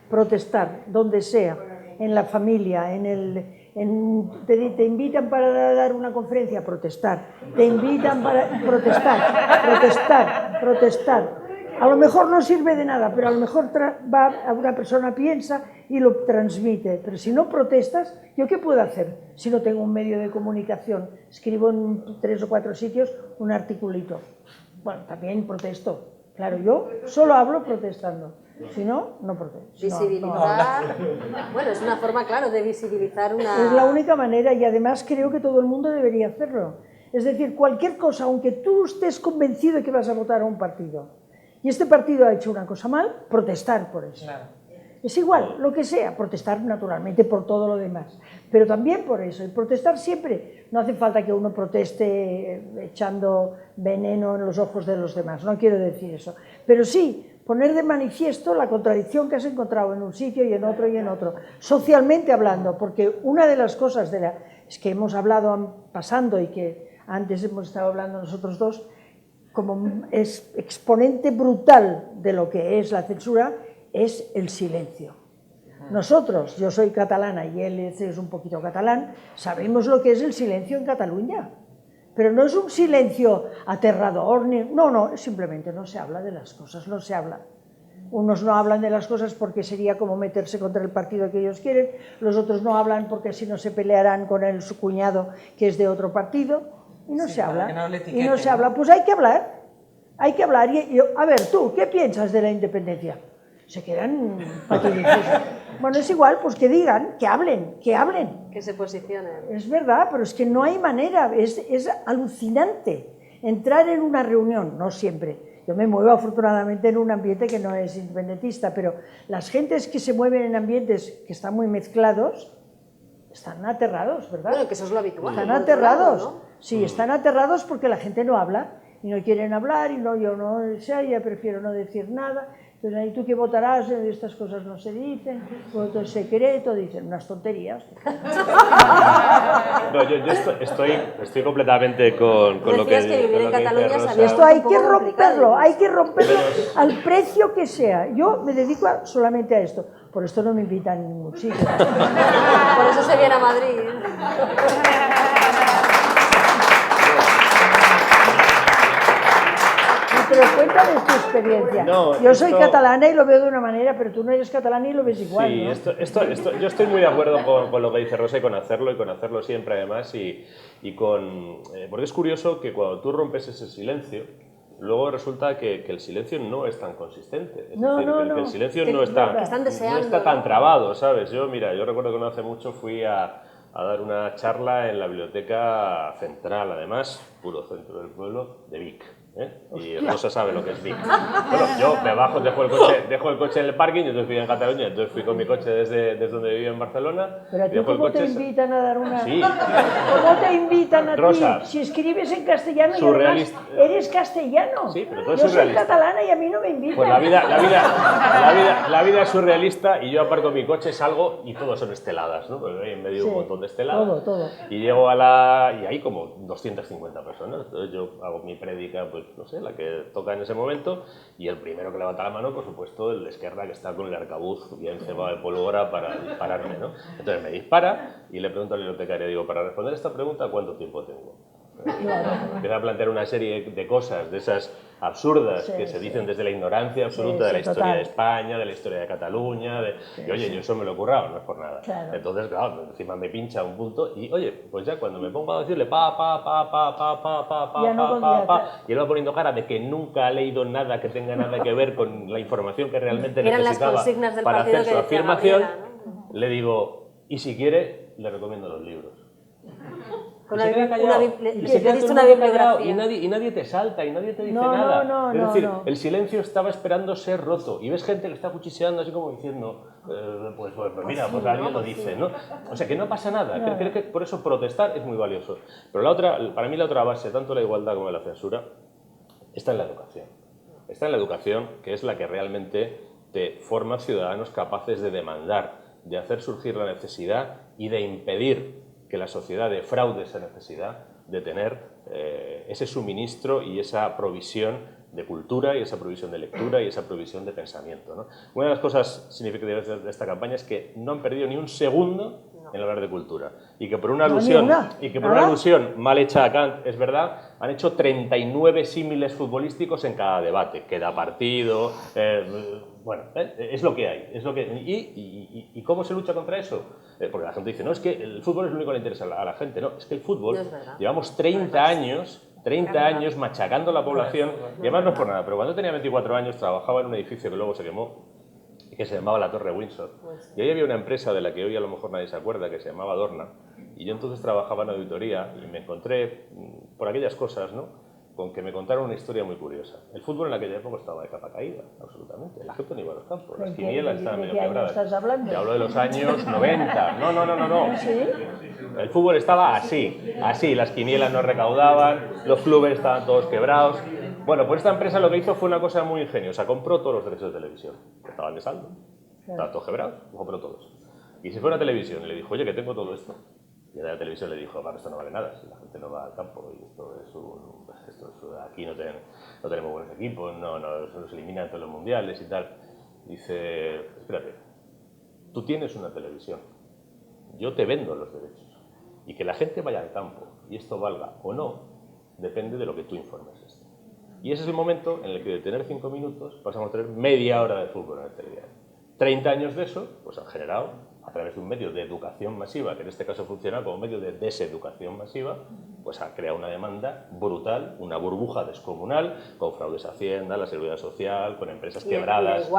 protestar, donde sea, en la familia, te invitan para dar una conferencia, protestar, te invitan para protestar. A lo mejor no sirve de nada, pero a lo mejor va a una persona, piensa y lo transmite. Pero si no protestas, ¿yo qué puedo hacer si no tengo un medio de comunicación? Escribo en 3 o 4 sitios un articulito. Bueno, también protesto. Claro, yo solo hablo protestando. Si no, no protesto. Visibilizar. Bueno, es una forma, claro, de visibilizar una... Es la única manera y además creo que todo el mundo debería hacerlo. Es decir, cualquier cosa, aunque tú estés convencido de que vas a votar a un partido, y este partido ha hecho una cosa mal, protestar por eso. Claro. Es igual, lo que sea, protestar naturalmente por todo lo demás, pero también por eso, y protestar siempre. No hace falta que uno proteste echando veneno en los ojos de los demás, no quiero decir eso, pero sí poner de manifiesto la contradicción que has encontrado en un sitio y en otro y en otro, socialmente hablando, porque una de las cosas es que hemos hablado pasando y que antes hemos estado hablando nosotros dos, como es exponente brutal de lo que es la censura, es el silencio. Nosotros, yo soy catalana y él es un poquito catalán, sabemos lo que es el silencio en Cataluña, pero no es un silencio aterrador, no, simplemente no se habla de las cosas, no se habla. Unos no hablan de las cosas porque sería como meterse contra el partido que ellos quieren, los otros no hablan porque si no se pelearán con su cuñado que es de otro partido, y no se habla, y no se habla, pues hay que hablar, y a ver, tú, ¿qué piensas de la independencia? Se quedan patidizos. Bueno, es igual, pues que digan, que hablen. Que se posicionen. Es verdad, pero es que no hay manera, es alucinante entrar en una reunión, no siempre. Yo me muevo afortunadamente en un ambiente que no es independentista, pero las gentes que se mueven en ambientes que están muy mezclados, están aterrados, ¿verdad? Bueno, que eso es lo habitual. Están aterrados, ¿no? Sí, están aterrados porque la gente no habla y no quieren hablar y no, yo no sé, ya prefiero no decir nada. Entonces, ahí tú que votarás, estas cosas no se dicen, voto secreto, dicen unas tonterías. No, yo estoy completamente con lo que... Decías que vivir en Cataluña sabía... Esto hay que romperlo al precio que sea. Yo me dedico solamente a esto, por esto no me invitan a ningún sitio. Por eso se viene a Madrid. Pero cuéntame tu experiencia. No, yo soy catalana y lo veo de una manera, pero tú no eres catalana y lo ves igual, sí, ¿no? Yo estoy muy de acuerdo con lo que dice Rosa y con hacerlo siempre además porque es curioso que cuando tú rompes ese silencio, luego resulta que el silencio no es tan consistente. Es decir, que el silencio no está tan trabado, ¿sabes? Yo recuerdo que no hace mucho fui a dar una charla en la Biblioteca Central, además, puro centro del pueblo, de Vic. Y Rosa sabe lo que es Vic. Bueno, yo me bajo, dejo el coche en el parking, yo estoy en Cataluña, entonces fui con mi coche desde donde vivía en Barcelona. Pero a ti, ¿cómo te invitan a dar una...? Sí. ¿Cómo te invitan a Rosa, ti? Si escribes en castellano y además eres castellano. Sí, pero tú eres yo soy surrealista. catalana y a mí no me invitan. Pues la vida es surrealista y yo aparco mi coche, salgo y todos son esteladas, ¿no? Porque hay en medio un montón de esteladas. Todo. Y llego y hay como 250 personas. Entonces yo hago mi prédica, pues no sé, la que toca en ese momento, y el primero que levanta la mano, por supuesto, el de Esquerra, que está con el arcabuz bien cebado de pólvora para dispararme, ¿no? Entonces me dispara y le pregunto al bibliotecario, digo, para responder esta pregunta, ¿cuánto tiempo tengo? Empieza a plantear una serie de cosas, de esas absurdas que se dicen desde la ignorancia absoluta de la historia de España, de la historia de Cataluña, y oye, yo eso me lo he currado, no es por nada. Claro. Entonces, claro, encima me pincha un punto y, oye, pues ya cuando me pongo a decirle y él va poniendo cara de que nunca ha leído nada que tenga nada que ver con la información que realmente necesitaba para hacer su afirmación, le digo, y si quiere, le recomiendo los libros. Le diste una bibliografía. Y nadie te salta y nadie te dice nada. Es decir, el silencio estaba esperando ser roto. Y ves gente que está cuchicheando así como diciendo, pues mira, pues alguien lo dice, ¿no? O sea, que no pasa nada. Creo que por eso protestar es muy valioso. Pero para mí la otra base, tanto la igualdad como la censura, está en la educación. Está en la educación, que es la que realmente te forma ciudadanos capaces de demandar, de hacer surgir la necesidad y de impedir que la sociedad defraude esa necesidad de tener ese suministro y esa provisión de cultura y esa provisión de lectura y esa provisión de pensamiento, ¿no? Una de las cosas significativas de esta campaña es que no han perdido ni un segundo en hablar de cultura y que por una alusión, mal hecha a Kant, es verdad, han hecho 39 símiles futbolísticos en cada debate, cada partido, bueno, es lo que hay, es lo que, ¿y cómo se lucha contra eso? Porque la gente dice, no, es que el fútbol es lo único que le interesa a la gente, no, es que el fútbol, llevamos 30 años machacando a la población, y además no es por nada, pero cuando tenía 24 años trabajaba en un edificio que luego se quemó, que se llamaba la Torre Windsor, y ahí había una empresa de la que hoy a lo mejor nadie se acuerda, que se llamaba Dorna, y yo entonces trabajaba en auditoría y me encontré, por aquellas cosas, ¿no?, con que me contaron una historia muy curiosa. El fútbol en aquella época estaba de capa caída, absolutamente. La gente no iba a los campos, las quinielas estaban medio quebradas. ¿Estás hablando? Te hablo de los años 90. No. ¿Sí? El fútbol estaba así, las quinielas no recaudaban, los clubes estaban todos quebrados. Bueno, pues esta empresa lo que hizo fue una cosa muy ingeniosa, compró todos los derechos de televisión, que estaban de saldo, estaban todos quebrados, los compró todos. Y se fue a la televisión y le dijo, oye, que tengo todo esto. Y la televisión le dijo, esto no vale nada, si la gente no va al campo, y aquí no tenemos buenos equipos, nos eliminan todos los mundiales y tal. Dice, espérate, tú tienes una televisión, yo te vendo los derechos, y que la gente vaya al campo, y esto valga o no, depende de lo que tú informes. Y ese es el momento en el que de tener 5 minutos pasamos a tener media hora de fútbol en el telediario. 30 años de eso, pues han generado, a través de un medio de educación masiva, que en este caso funciona como medio de deseducación masiva, pues ha creado una demanda brutal, una burbuja descomunal, con fraudes a Hacienda, la Seguridad Social, con empresas quebradas.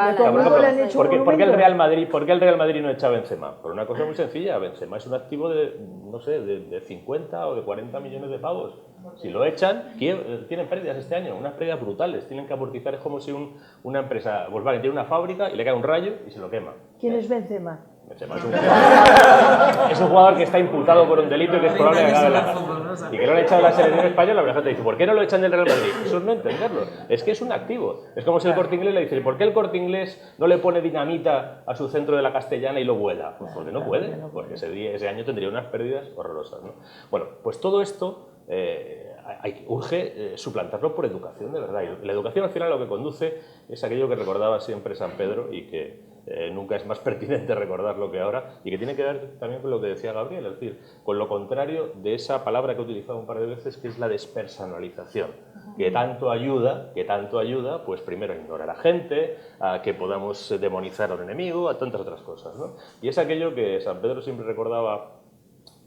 ¿Por qué el Real Madrid no echa a Benzema? Por una cosa muy sencilla, Benzema es un activo de, no sé, de 50 o de 40 millones de pavos. Si lo echan, tienen pérdidas este año, unas pérdidas brutales, tienen que amortizar, es como si una empresa, Volkswagen tiene una fábrica y le cae un rayo y se lo quema. ¿Quién es Benzema? Benzema es un jugador que está imputado por un delito y que es probable que acabe la cárcel. Y que lo han echado de la selección española, la gente dice, ¿por qué no lo echan del Real Madrid? Eso es no entenderlo, es que es un activo. Es como si el Corte Inglés le dice, ¿por qué el Corte Inglés no le pone dinamita a su centro de la Castellana y lo vuela? Pues porque no puede, porque ese año tendría unas pérdidas horrorosas, ¿no? Bueno, pues todo esto urge suplantarlo por educación de verdad. Y la educación al final lo que conduce es aquello que recordaba siempre San Pedro y que nunca es más pertinente recordarlo que ahora, y que tiene que ver también con lo que decía Gabriel, es decir, con lo contrario de esa palabra que he utilizado un par de veces, que es la despersonalización, que tanto ayuda, pues primero a ignorar a la gente, a que podamos demonizar a un enemigo, a tantas otras cosas, ¿no? Y es aquello que San Pedro siempre recordaba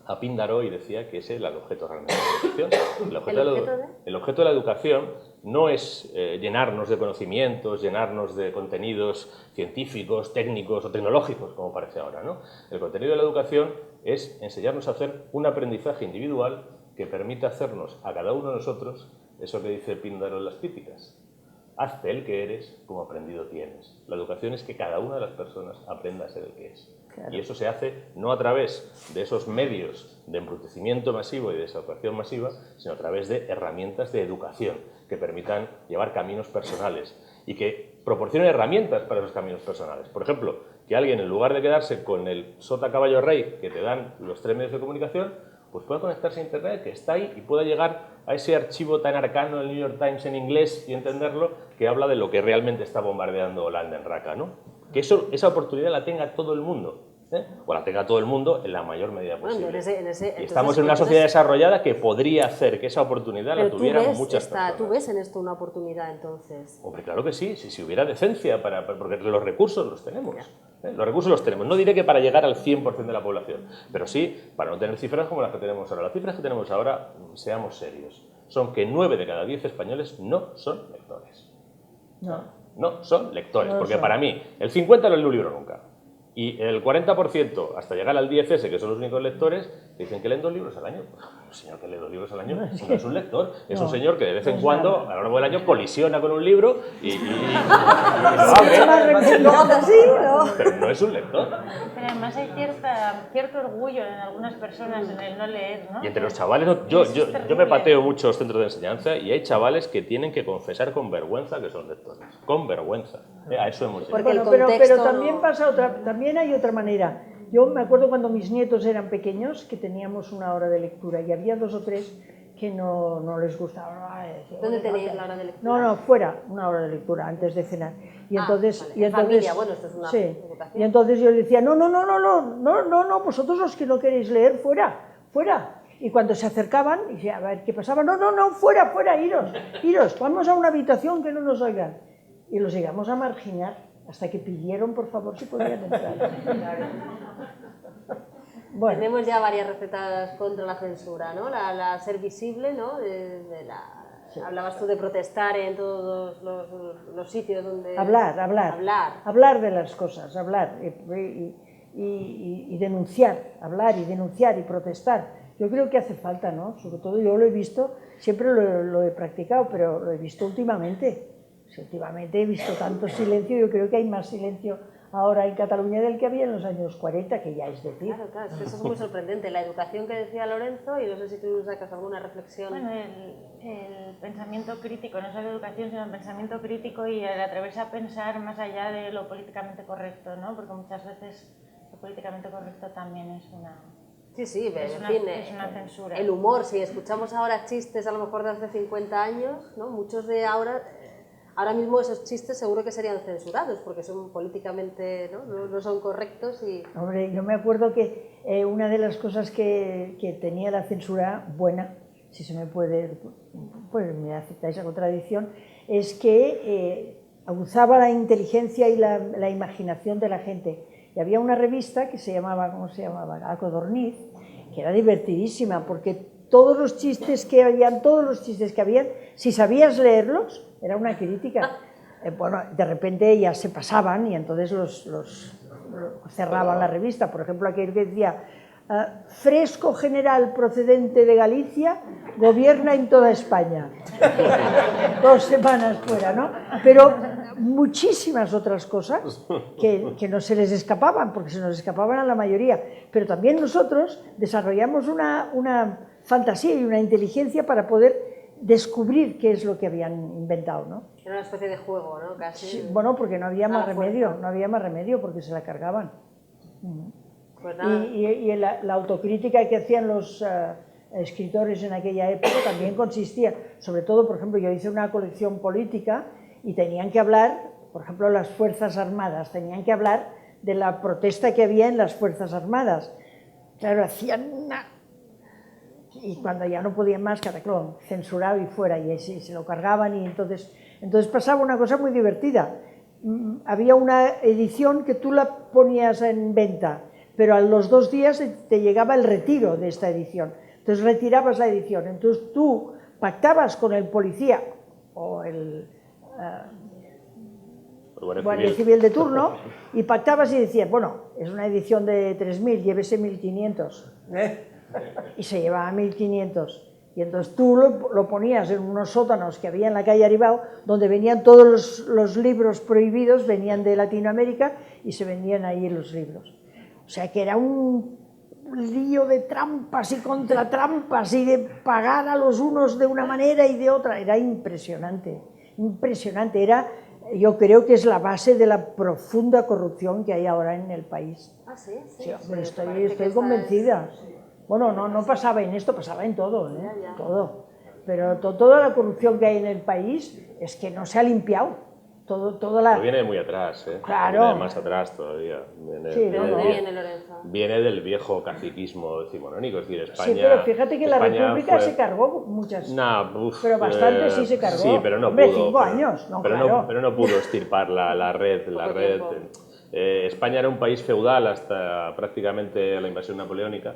a Píndaro y decía que ese es el objeto realmente de la educación. El objeto de la educación no es llenarnos de conocimientos, llenarnos de contenidos científicos, técnicos o tecnológicos, como parece ahora, ¿no? El contenido de la educación es enseñarnos a hacer un aprendizaje individual que permita hacernos a cada uno de nosotros eso que dice Píndaro en las típicas. Hazte el que eres como aprendido tienes. La educación es que cada una de las personas aprenda a ser el que es. Claro. Y eso se hace no a través de esos medios de embrutecimiento masivo y de desaducación masiva, sino a través de herramientas de educación que permitan llevar caminos personales y que proporcionen herramientas para esos caminos personales. Por ejemplo, que alguien, en lugar de quedarse con el sota caballo rey que te dan los 3 medios de comunicación, pues pueda conectarse a Internet, que está ahí, y pueda llegar a ese archivo tan arcano del New York Times en inglés y entenderlo, que habla de lo que realmente está bombardeando Holanda en Raqqa, ¿no? Que esa oportunidad la tenga todo el mundo, o la tenga todo el mundo en la mayor medida posible. Bueno, y estamos en una sociedad desarrollada que podría hacer que esa oportunidad la tuvieran muchas personas. ¿Tú ves en esto una oportunidad entonces? Hombre, claro que sí, si hubiera decencia, porque los recursos los tenemos. Los recursos los tenemos. No diré que para llegar al 100% de la población, pero sí para no tener cifras como las que tenemos ahora. Las cifras que tenemos ahora, seamos serios, son que 9 de cada 10 españoles no son lectores. No son lectores, porque para mí el 50 no lee un libro nunca. Y el 40%, hasta llegar al 10 ese, que son los únicos lectores, dicen que leen 2 libros al año. Un señor que lee 2 libros al año no es un lector, es un señor que de vez en cuando, a lo largo del año, colisiona con un libro y lo abre. Pero no es un lector. Pero además hay cierto orgullo en algunas personas en el no leer, ¿no? Y entre los chavales, yo me pateo muchos centros de enseñanza y hay chavales que tienen que confesar con vergüenza que son lectores. Con vergüenza. A eso hemos llegado. Bueno, pero también pasa también hay otra manera. Yo me acuerdo cuando mis nietos eran pequeños que teníamos una hora de lectura y había 2 o 3 que no les gustaba. ¿Dónde tenéis la hora de lectura? No, fuera, una hora de lectura antes de cenar. Y entonces, vale. En familia, bueno, esto es una educación. Y entonces yo le decía, no, vosotros los que no queréis leer, fuera. Y cuando se acercaban, y decía, a ver qué pasaba, no, fuera, iros, vamos a una habitación que no nos oigan. Y los llegamos a marginar hasta que pidieron, por favor, si podían entrar. Bueno. Tenemos ya varias recetas contra la censura, ¿no? La ser visible, ¿no? Sí. Hablabas tú de protestar en todos los sitios donde... Hablar de las cosas, hablar y denunciar, hablar y denunciar y protestar. Yo creo que hace falta, ¿no? Sobre todo yo lo he visto, siempre lo he practicado, pero lo he visto últimamente. Últimamente he visto tanto silencio, yo creo que hay más silencio ahora en Cataluña del que había en los años 40, que ya es decir. Claro, es que eso es muy sorprendente. La educación que decía Lorenzo, y no sé si tú sacas alguna reflexión. Bueno, el pensamiento crítico, no solo educación, sino el pensamiento crítico y el atreverse a pensar más allá de lo políticamente correcto, ¿no? Porque muchas veces lo políticamente correcto también es una... Sí, es una censura. El humor, si escuchamos ahora chistes a lo mejor de hace 50 años, ¿no? Muchos de ahora mismo esos chistes seguro que serían censurados porque son políticamente, no son correctos y... Hombre, yo me acuerdo que una de las cosas que tenía la censura buena, si se me puede, pues me aceptáis la contradicción, es que abusaba la inteligencia y la imaginación de la gente. Y había una revista que se llamaba, ¿cómo se llamaba? A Codorniz, que era divertidísima porque todos los chistes que habían, si sabías leerlos, era una crítica. Bueno, de repente ya se pasaban y entonces los cerraban la revista. Por ejemplo, aquel que decía, fresco general procedente de Galicia, gobierna en toda España. 2 semanas fuera, ¿no? Pero muchísimas otras cosas que no se les escapaban, porque se nos escapaban a la mayoría. Pero también nosotros desarrollamos una fantasía y una inteligencia para poder descubrir qué es lo que habían inventado, ¿no? Era una especie de juego, ¿no? Casi. Sí, bueno, porque no había más remedio, porque se la cargaban. Pues nada. Y la autocrítica que hacían los escritores en aquella época también consistía, sobre todo, por ejemplo, yo hice una colección política y tenían que hablar, por ejemplo, las Fuerzas Armadas, tenían que hablar de la protesta que había en las Fuerzas Armadas. Claro, hacían una... Y cuando ya no podían más, claro, censurado y fuera, y se lo cargaban, y entonces pasaba una cosa muy divertida. Había una edición que tú la ponías en venta, pero a los 2 días te llegaba el retiro de esta edición. Entonces retirabas la edición, entonces tú pactabas con el policía o el guardia civil de turno y pactabas y decías, bueno, es una edición de 3.000, llévese 1.500. Y se llevaba 1.500. Y entonces tú lo ponías en unos sótanos que había en la calle Aribao, donde venían todos los libros prohibidos, venían de Latinoamérica y se vendían ahí los libros. O sea que era un lío de trampas y contratrampas y de pagar a los unos de una manera y de otra. Era impresionante, impresionante. Yo creo que es la base de la profunda corrupción que hay ahora en el país. Ah, sí. Sí, hombre, estoy convencida. Bueno, no pasaba en esto, pasaba en todo, ¿eh? Todo. Pero toda la corrupción que hay en el país es que no se ha limpiado. Pero viene de muy atrás, ¿eh? Claro. Viene de más atrás todavía. ¿De dónde viene, Lorenzo? Viene del viejo caciquismo decimonónico, es decir, España... Sí, pero fíjate que la República se cargó muchas... pero bastante sí se cargó. Sí, pero no Hombre, pudo. 5 años, no, pero, claro. pero no pudo estirpar la red. España era un país feudal hasta prácticamente la invasión napoleónica.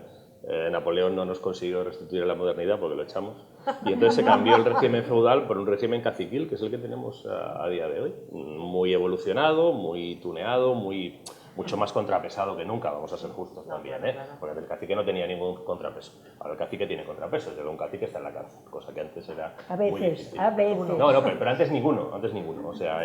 Napoleón no nos consiguió restituir a la modernidad porque lo echamos, y entonces se cambió el régimen feudal por un régimen caciquil, que es el que tenemos a día de hoy, muy evolucionado, muy tuneado, mucho más contrapesado que nunca, vamos a ser justos también, ¿eh? Porque el cacique no tenía ningún contrapeso. Ahora el cacique tiene contrapeso, llega un cacique está en la cárcel, cosa que antes era muy difícil. A veces. No, pero antes ninguno, o sea,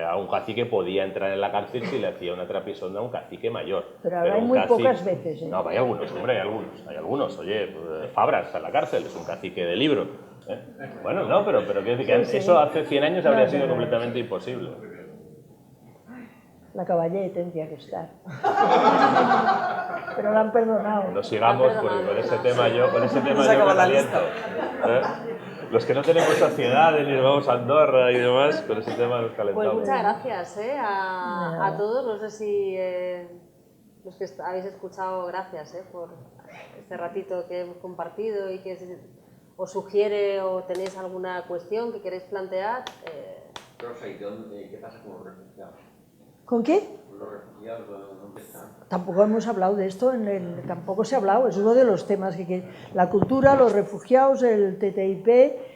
a un cacique podía entrar en la cárcel si le hacía una trapisonda a un cacique mayor. Pero ahora hay muy pocas veces, ¿eh? No, hay algunos, hombre, hay algunos. Oye, Fabra está en la cárcel, es un cacique de libro. Bueno, no, pero quiero decir que eso hace 100 años habría sido completamente imposible. La Caballé tendría que estar. pero lo han perdonado. No sigamos, porque con ese tema yo me caliento. Los que no tenemos sociedad y nos vamos a Andorra y demás, con ese tema nos calentamos. Pues muchas gracias a todos. No sé si los que habéis escuchado, gracias por este ratito que hemos compartido y que os sugiere o tenéis alguna cuestión que queréis plantear. Rosa, ¿y qué pasa con los refugiados? ¿Con qué? Los refugiados, ¿dónde están? Tampoco hemos hablado de esto, tampoco se ha hablado, es uno de los temas que la cultura, los refugiados, el TTIP,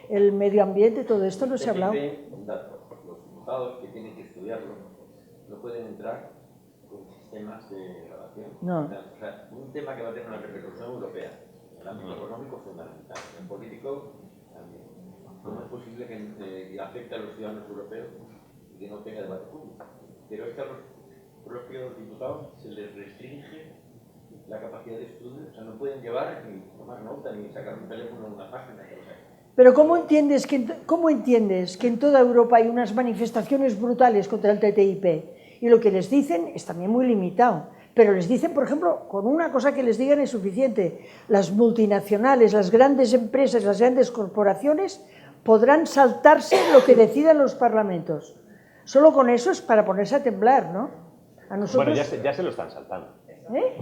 el medio ambiente, todo esto no se ha hablado. Un dato, los diputados que tienen que estudiarlo no pueden entrar con sistemas de grabación. No. O sea, un tema que va a tener una repercusión europea, en el ámbito económico fundamental, en el político también. ¿Cómo es posible que afecte a los ciudadanos europeos y que no tenga debate público? Pero es que a los propios diputados se les restringe la capacidad de estudio, o sea, no pueden llevar ni tomar nota ni sacar un teléfono en una página. Pero ¿cómo entiendes que en toda Europa hay unas manifestaciones brutales contra el TTIP? Y lo que les dicen es también muy limitado. Pero les dicen, por ejemplo, con una cosa que les digan es suficiente. Las multinacionales, las grandes empresas, las grandes corporaciones podrán saltarse lo que decidan los parlamentos. Solo con eso es para ponerse a temblar, ¿no? A nosotros... Bueno, ya se lo están saltando. ¿Eh?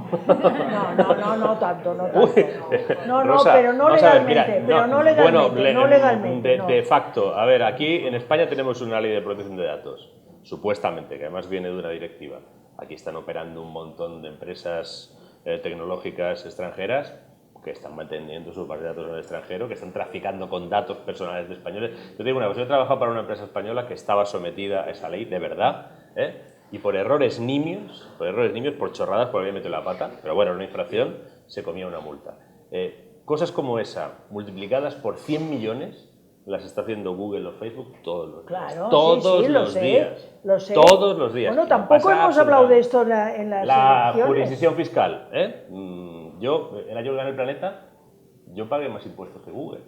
No tanto. No, Rosa, pero no legalmente, no legalmente. De facto, a ver, aquí en España tenemos una ley de protección de datos, supuestamente, que además viene de una directiva. Aquí están operando un montón de empresas tecnológicas extranjeras que están manteniendo sus bases de datos en el extranjero, que están traficando con datos personales de españoles. Yo te digo una cosa, yo he trabajado para una empresa española que estaba sometida a esa ley, de verdad, y por errores nimios, por chorradas, por haber metido la pata, pero bueno, una infracción, se comía una multa. Cosas como esa, multiplicadas por 100 millones, las está haciendo Google o Facebook todos los días. Claro, todos sí, los días. Lo sé. Todos los días. Bueno, tampoco hemos hablado de esto en las La elecciones. jurisdicción fiscal. Yo, el año que gané el Planeta, yo pagué más impuestos que Google.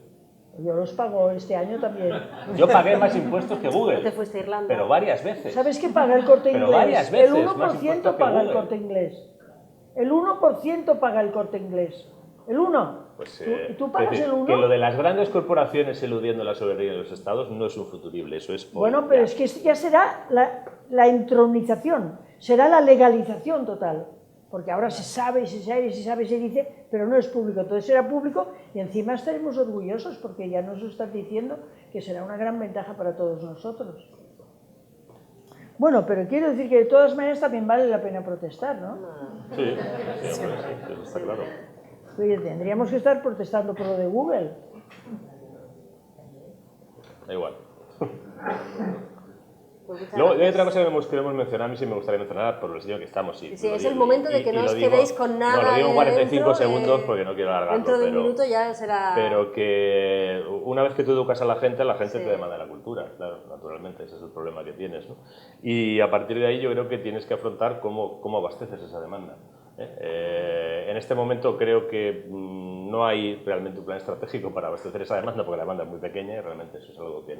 Yo los pago este año también. Yo pagué más impuestos que Google. ¿Te fuiste a Irlanda? Pero varias veces. ¿Sabes qué paga el Corte Inglés? Pero varias veces El más 1% impuestos que paga el Google. Corte Inglés. El 1% paga el Corte Inglés. El 1%. Pues, ¿Tú pagas es decir, el 1%? que lo de las grandes corporaciones eludiendo la soberanía de los estados no es un futurible, eso es... Bueno, pero es que ya será la entronización, será la legalización total. Porque ahora se sabe, se dice, pero no es público. Entonces será público y encima estaremos orgullosos porque ya nos están diciendo que será una gran ventaja para todos nosotros. Bueno, pero quiero decir que de todas maneras también vale la pena protestar, ¿no? Sí, eso está claro. Oye, tendríamos que estar protestando por lo de Google. Da igual. Pues muchas Luego, hay gracias. otra cosa que queremos mencionar, a mí sí me gustaría mencionar por el sitio que estamos. Sí, Sí, es el momento de que no os quedéis con nada. No, lo digo en 45 dentro, segundos porque no quiero alargarlo. Dentro de un minuto ya será... Pero que una vez que tú educas a la gente Sí. te demanda la cultura, claro, naturalmente, ese es el problema que tienes, ¿no? Y a partir de ahí yo creo que tienes que afrontar cómo abasteces esa demanda. En este momento creo que no hay realmente un plan estratégico para abastecer esa demanda, porque la demanda es muy pequeña y realmente eso es algo que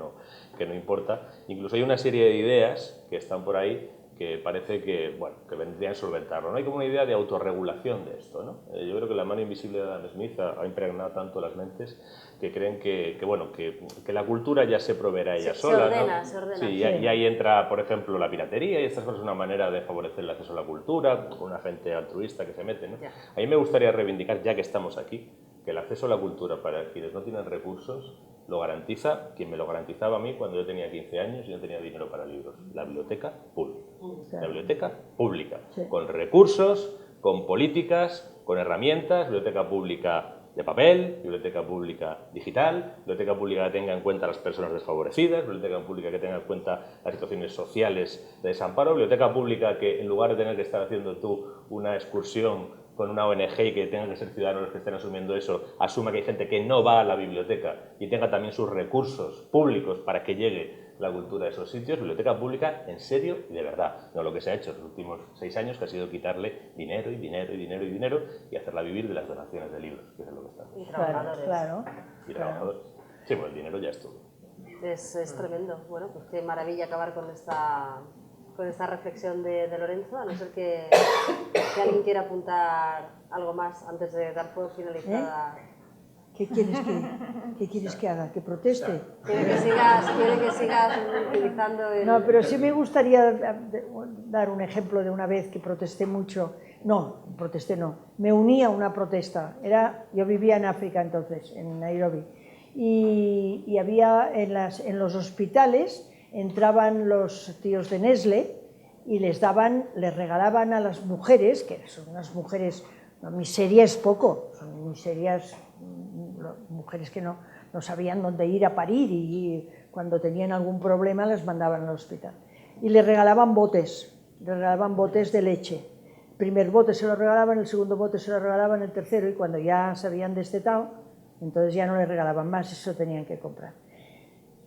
no importa. Incluso hay una serie de ideas que están por ahí que parece que vendrían a solventarlo. No hay como una idea de autorregulación de esto, ¿no? Yo creo que la mano invisible de Adam Smith ha impregnado tanto las mentes que creen que la cultura ya se proveerá ella sola, ¿no? Se ordena. Sí, y ahí entra, por ejemplo, la piratería y estas cosas, una manera de favorecer el acceso a la cultura, con una gente altruista que se mete, ¿no? A mí me gustaría reivindicar, ya que estamos aquí, que el acceso a la cultura para quienes no tienen recursos lo garantiza quien me lo garantizaba a mí cuando yo tenía 15 años y no tenía dinero para libros, la biblioteca pública. La biblioteca pública, Sí. con recursos, con políticas, con herramientas, biblioteca pública de papel, biblioteca pública digital, biblioteca pública que tenga en cuenta a las personas desfavorecidas, biblioteca pública que tenga en cuenta las situaciones sociales de desamparo, biblioteca pública que en lugar de tener que estar haciendo tú una excursión con una ONG y que tengan que ser ciudadanos los que estén asumiendo eso, asuma que hay gente que no va a la biblioteca y tenga también sus recursos públicos para que llegue la cultura a esos sitios, biblioteca pública en serio y de verdad, no lo que se ha hecho en los últimos 6 años, que ha sido quitarle dinero y hacerla vivir de las donaciones de libros, que es lo que está. Y trabajadores. Claro. Y trabajadores. Sí, pues el dinero ya es todo. Es tremendo. Bueno, pues qué maravilla acabar con esta con esta reflexión de Lorenzo, a no ser que alguien quiera apuntar algo más antes de dar por finalizada. ¿Qué quieres que haga? ¿Que proteste? Quiere que sigas utilizando el... No, pero sí me gustaría dar un ejemplo de una vez que protesté mucho. No, protesté no. Me uní a una protesta. Yo vivía en África entonces, en Nairobi. Y había en los hospitales, entraban los tíos de Nestlé y les regalaban a las mujeres, que son unas mujeres, no, miseria es poco, son miserias, mujeres que no sabían dónde ir a parir y cuando tenían algún problema las mandaban al hospital. Y les regalaban botes de leche. El primer bote se lo regalaban, el segundo bote se lo regalaban, el tercero, y cuando ya se habían destetado, entonces ya no les regalaban más, eso tenían que comprar.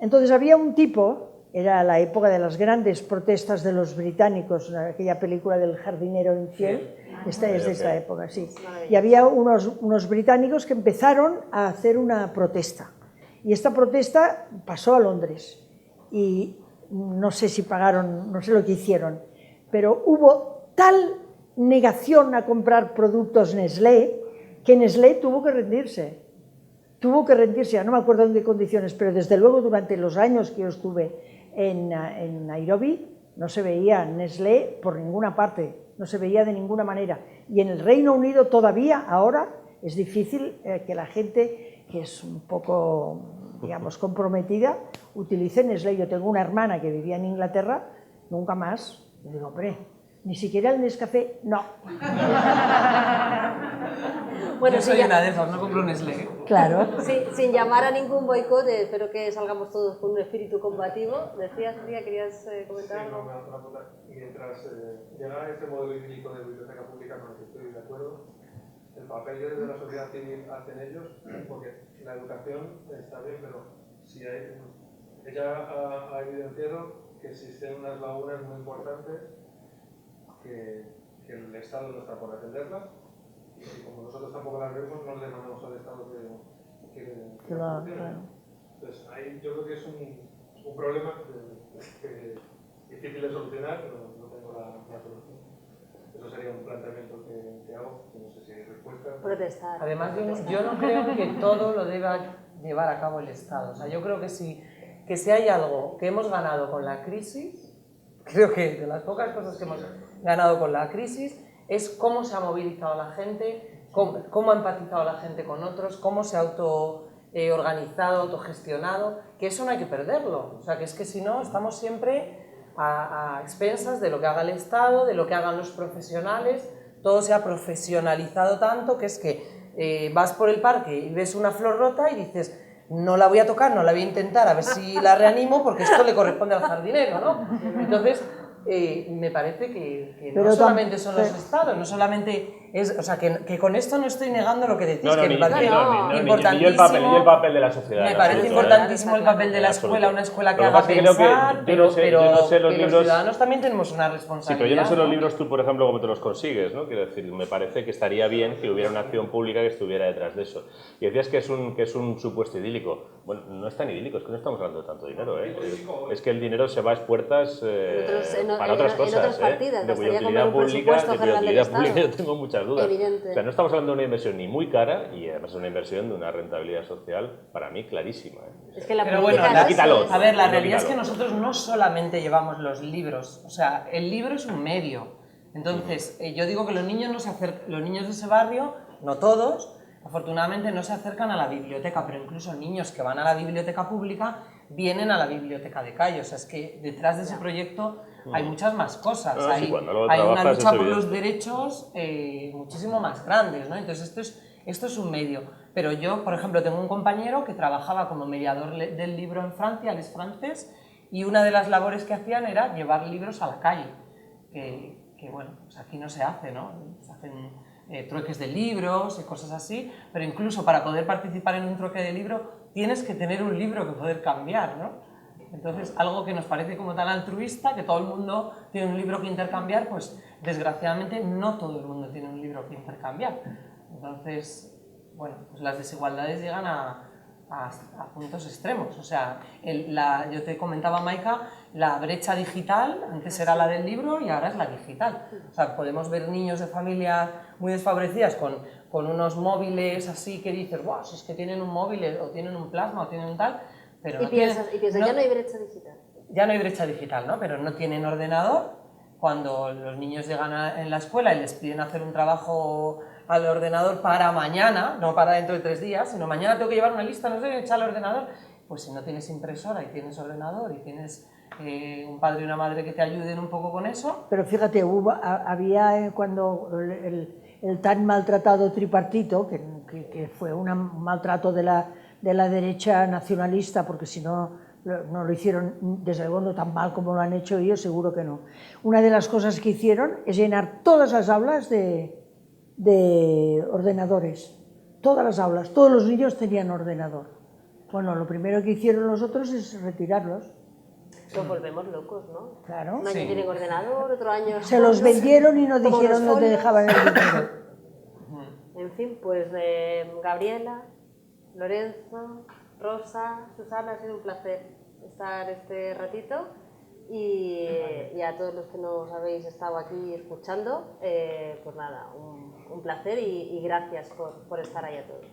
Entonces había un tipo, era la época de las grandes protestas de los británicos, aquella película del jardinero infiel, esta es de esa época, sí. Y había unos británicos que empezaron a hacer una protesta. Y esta protesta pasó a Londres. Y no sé si pagaron, no sé lo que hicieron, pero hubo tal negación a comprar productos Nestlé que Nestlé tuvo que rendirse. Ya no me acuerdo en qué condiciones, pero desde luego durante los años que yo estuve en Nairobi no se veía Nestlé por ninguna parte, no se veía de ninguna manera. Y en el Reino Unido todavía, ahora, es difícil que la gente que es un poco, digamos, comprometida, utilice Nestlé. Yo tengo una hermana que vivía en Inglaterra, nunca más. Le digo, hombre, ni siquiera el Nescafé, no. Bueno, yo soy una de esas, no compro Nestlé. Claro. Sí, sin llamar a ningún boicot, espero que salgamos todos con un espíritu combativo. Decías, María, ¿querías comentar algo? Sí, no, me hace una pregunta. Mientras llega a este modelo idílico de biblioteca pública con el que estoy de acuerdo, el papel de la sociedad civil hacen ellos, porque la educación está bien, pero si hay, ella ha evidenciado que existen unas lagunas muy importantes que el Estado no está por atenderlas, y como nosotros tampoco las vemos, no le mandamos al Estado que Claro. Entonces, ahí yo creo que es un problema que es difícil de solucionar, pero no tengo la solución. Eso sería un planteamiento que hago, que no sé si hay respuesta. Protestar. Además, yo no creo que todo lo deba llevar a cabo el Estado. O sea, yo creo que si hay algo que hemos ganado con la crisis, creo que de las pocas cosas que hemos ganado con la crisis, es cómo se ha movilizado la gente, cómo ha empatizado la gente con otros, cómo se ha autoorganizado, autogestionado, que eso no hay que perderlo. O sea, que es que si no, estamos siempre a expensas de lo que haga el Estado, de lo que hagan los profesionales. Todo se ha profesionalizado tanto que es que vas por el parque y ves una flor rota y dices, no la voy a tocar, no la voy a intentar, a ver si la reanimo porque esto le corresponde al jardinero, ¿no? Entonces, me parece que no solamente son los estados, no solamente es, o sea, que con esto no estoy negando lo que decís, que me parece importantísimo. Ni el papel de la sociedad. Me parece importantísimo el papel de la escuela, una escuela que haga pensar, pero los ciudadanos también tenemos una responsabilidad. Sí, pero yo no sé los libros tú, por ejemplo, cómo te los consigues, ¿no? Quiero decir, me parece que estaría bien que hubiera una acción pública que estuviera detrás de eso. Y decías que es un supuesto idílico. Bueno, no es tan idílico, es que no estamos hablando de tanto dinero, ¿eh? Es que el dinero se va a expuertas para otras cosas, en otras partidas, de cuya bastaría utilidad comprar pública yo tengo muchas dudas. Evidente. O sea, no estamos hablando de una inversión ni muy cara y además es una inversión de una rentabilidad social para mí clarísima. Es que la pero bueno, quítalo, a ver, la realidad es que nosotros no solamente llevamos los libros, o sea, el libro es un medio. Entonces, yo digo que los niños de ese barrio, no todos, afortunadamente no se acercan a la biblioteca, pero incluso niños que van a la biblioteca pública vienen a la biblioteca de Cayo. O sea, es que detrás de ese proyecto hay muchas más cosas. Hay una lucha por los derechos muchísimo más grandes, ¿no? Entonces, esto es un medio. Pero yo, por ejemplo, tengo un compañero que trabajaba como mediador del libro en Francia, él es francés, y una de las labores que hacían era llevar libros a la calle. Que bueno, pues aquí no se hace, ¿no? Se hacen trueques de libros y cosas así, pero incluso para poder participar en un trueque de libro tienes que tener un libro que poder cambiar, ¿no? Entonces, algo que nos parece como tan altruista, que todo el mundo tiene un libro que intercambiar, pues desgraciadamente no todo el mundo tiene un libro que intercambiar. Entonces, bueno, pues las desigualdades llegan a a puntos extremos. O sea, yo te comentaba, Maika, la brecha digital, antes era la del libro y ahora es la digital. O sea, podemos ver niños de familias muy desfavorecidas con unos móviles así que dices, wow, si es que tienen un móvil o tienen un plasma o tienen un tal, pero no piensas, ya no hay brecha digital. Ya no hay brecha digital, ¿no? Pero no tienen ordenador. Cuando los niños llegan en la escuela y les piden hacer un trabajo al ordenador para mañana, no para dentro de 3 días, sino mañana tengo que llevar una lista, no sé, echar al ordenador, pues si no tienes impresora y tienes ordenador y tienes un padre y una madre que te ayuden un poco con eso. Pero fíjate, había cuando el tan maltratado tripartito, que fue un maltrato de la derecha nacionalista, porque si no lo hicieron desde luego no tan mal como lo han hecho ellos, seguro que no. Una de las cosas que hicieron es llenar todas las aulas de ordenadores. Todas las aulas, todos los niños tenían ordenador. Bueno, lo primero que hicieron los otros es retirarlos. Nos volvemos locos, ¿no? Claro. Un año tienen ordenador, otro año... Se los vendieron y no dijeron dónde dejaban el dinero. En fin, pues Gabriela, Lorenzo, Rosa, Susana, ha sido un placer estar este ratito y a todos los que nos habéis estado aquí escuchando, pues nada, un placer y gracias por estar ahí a todos.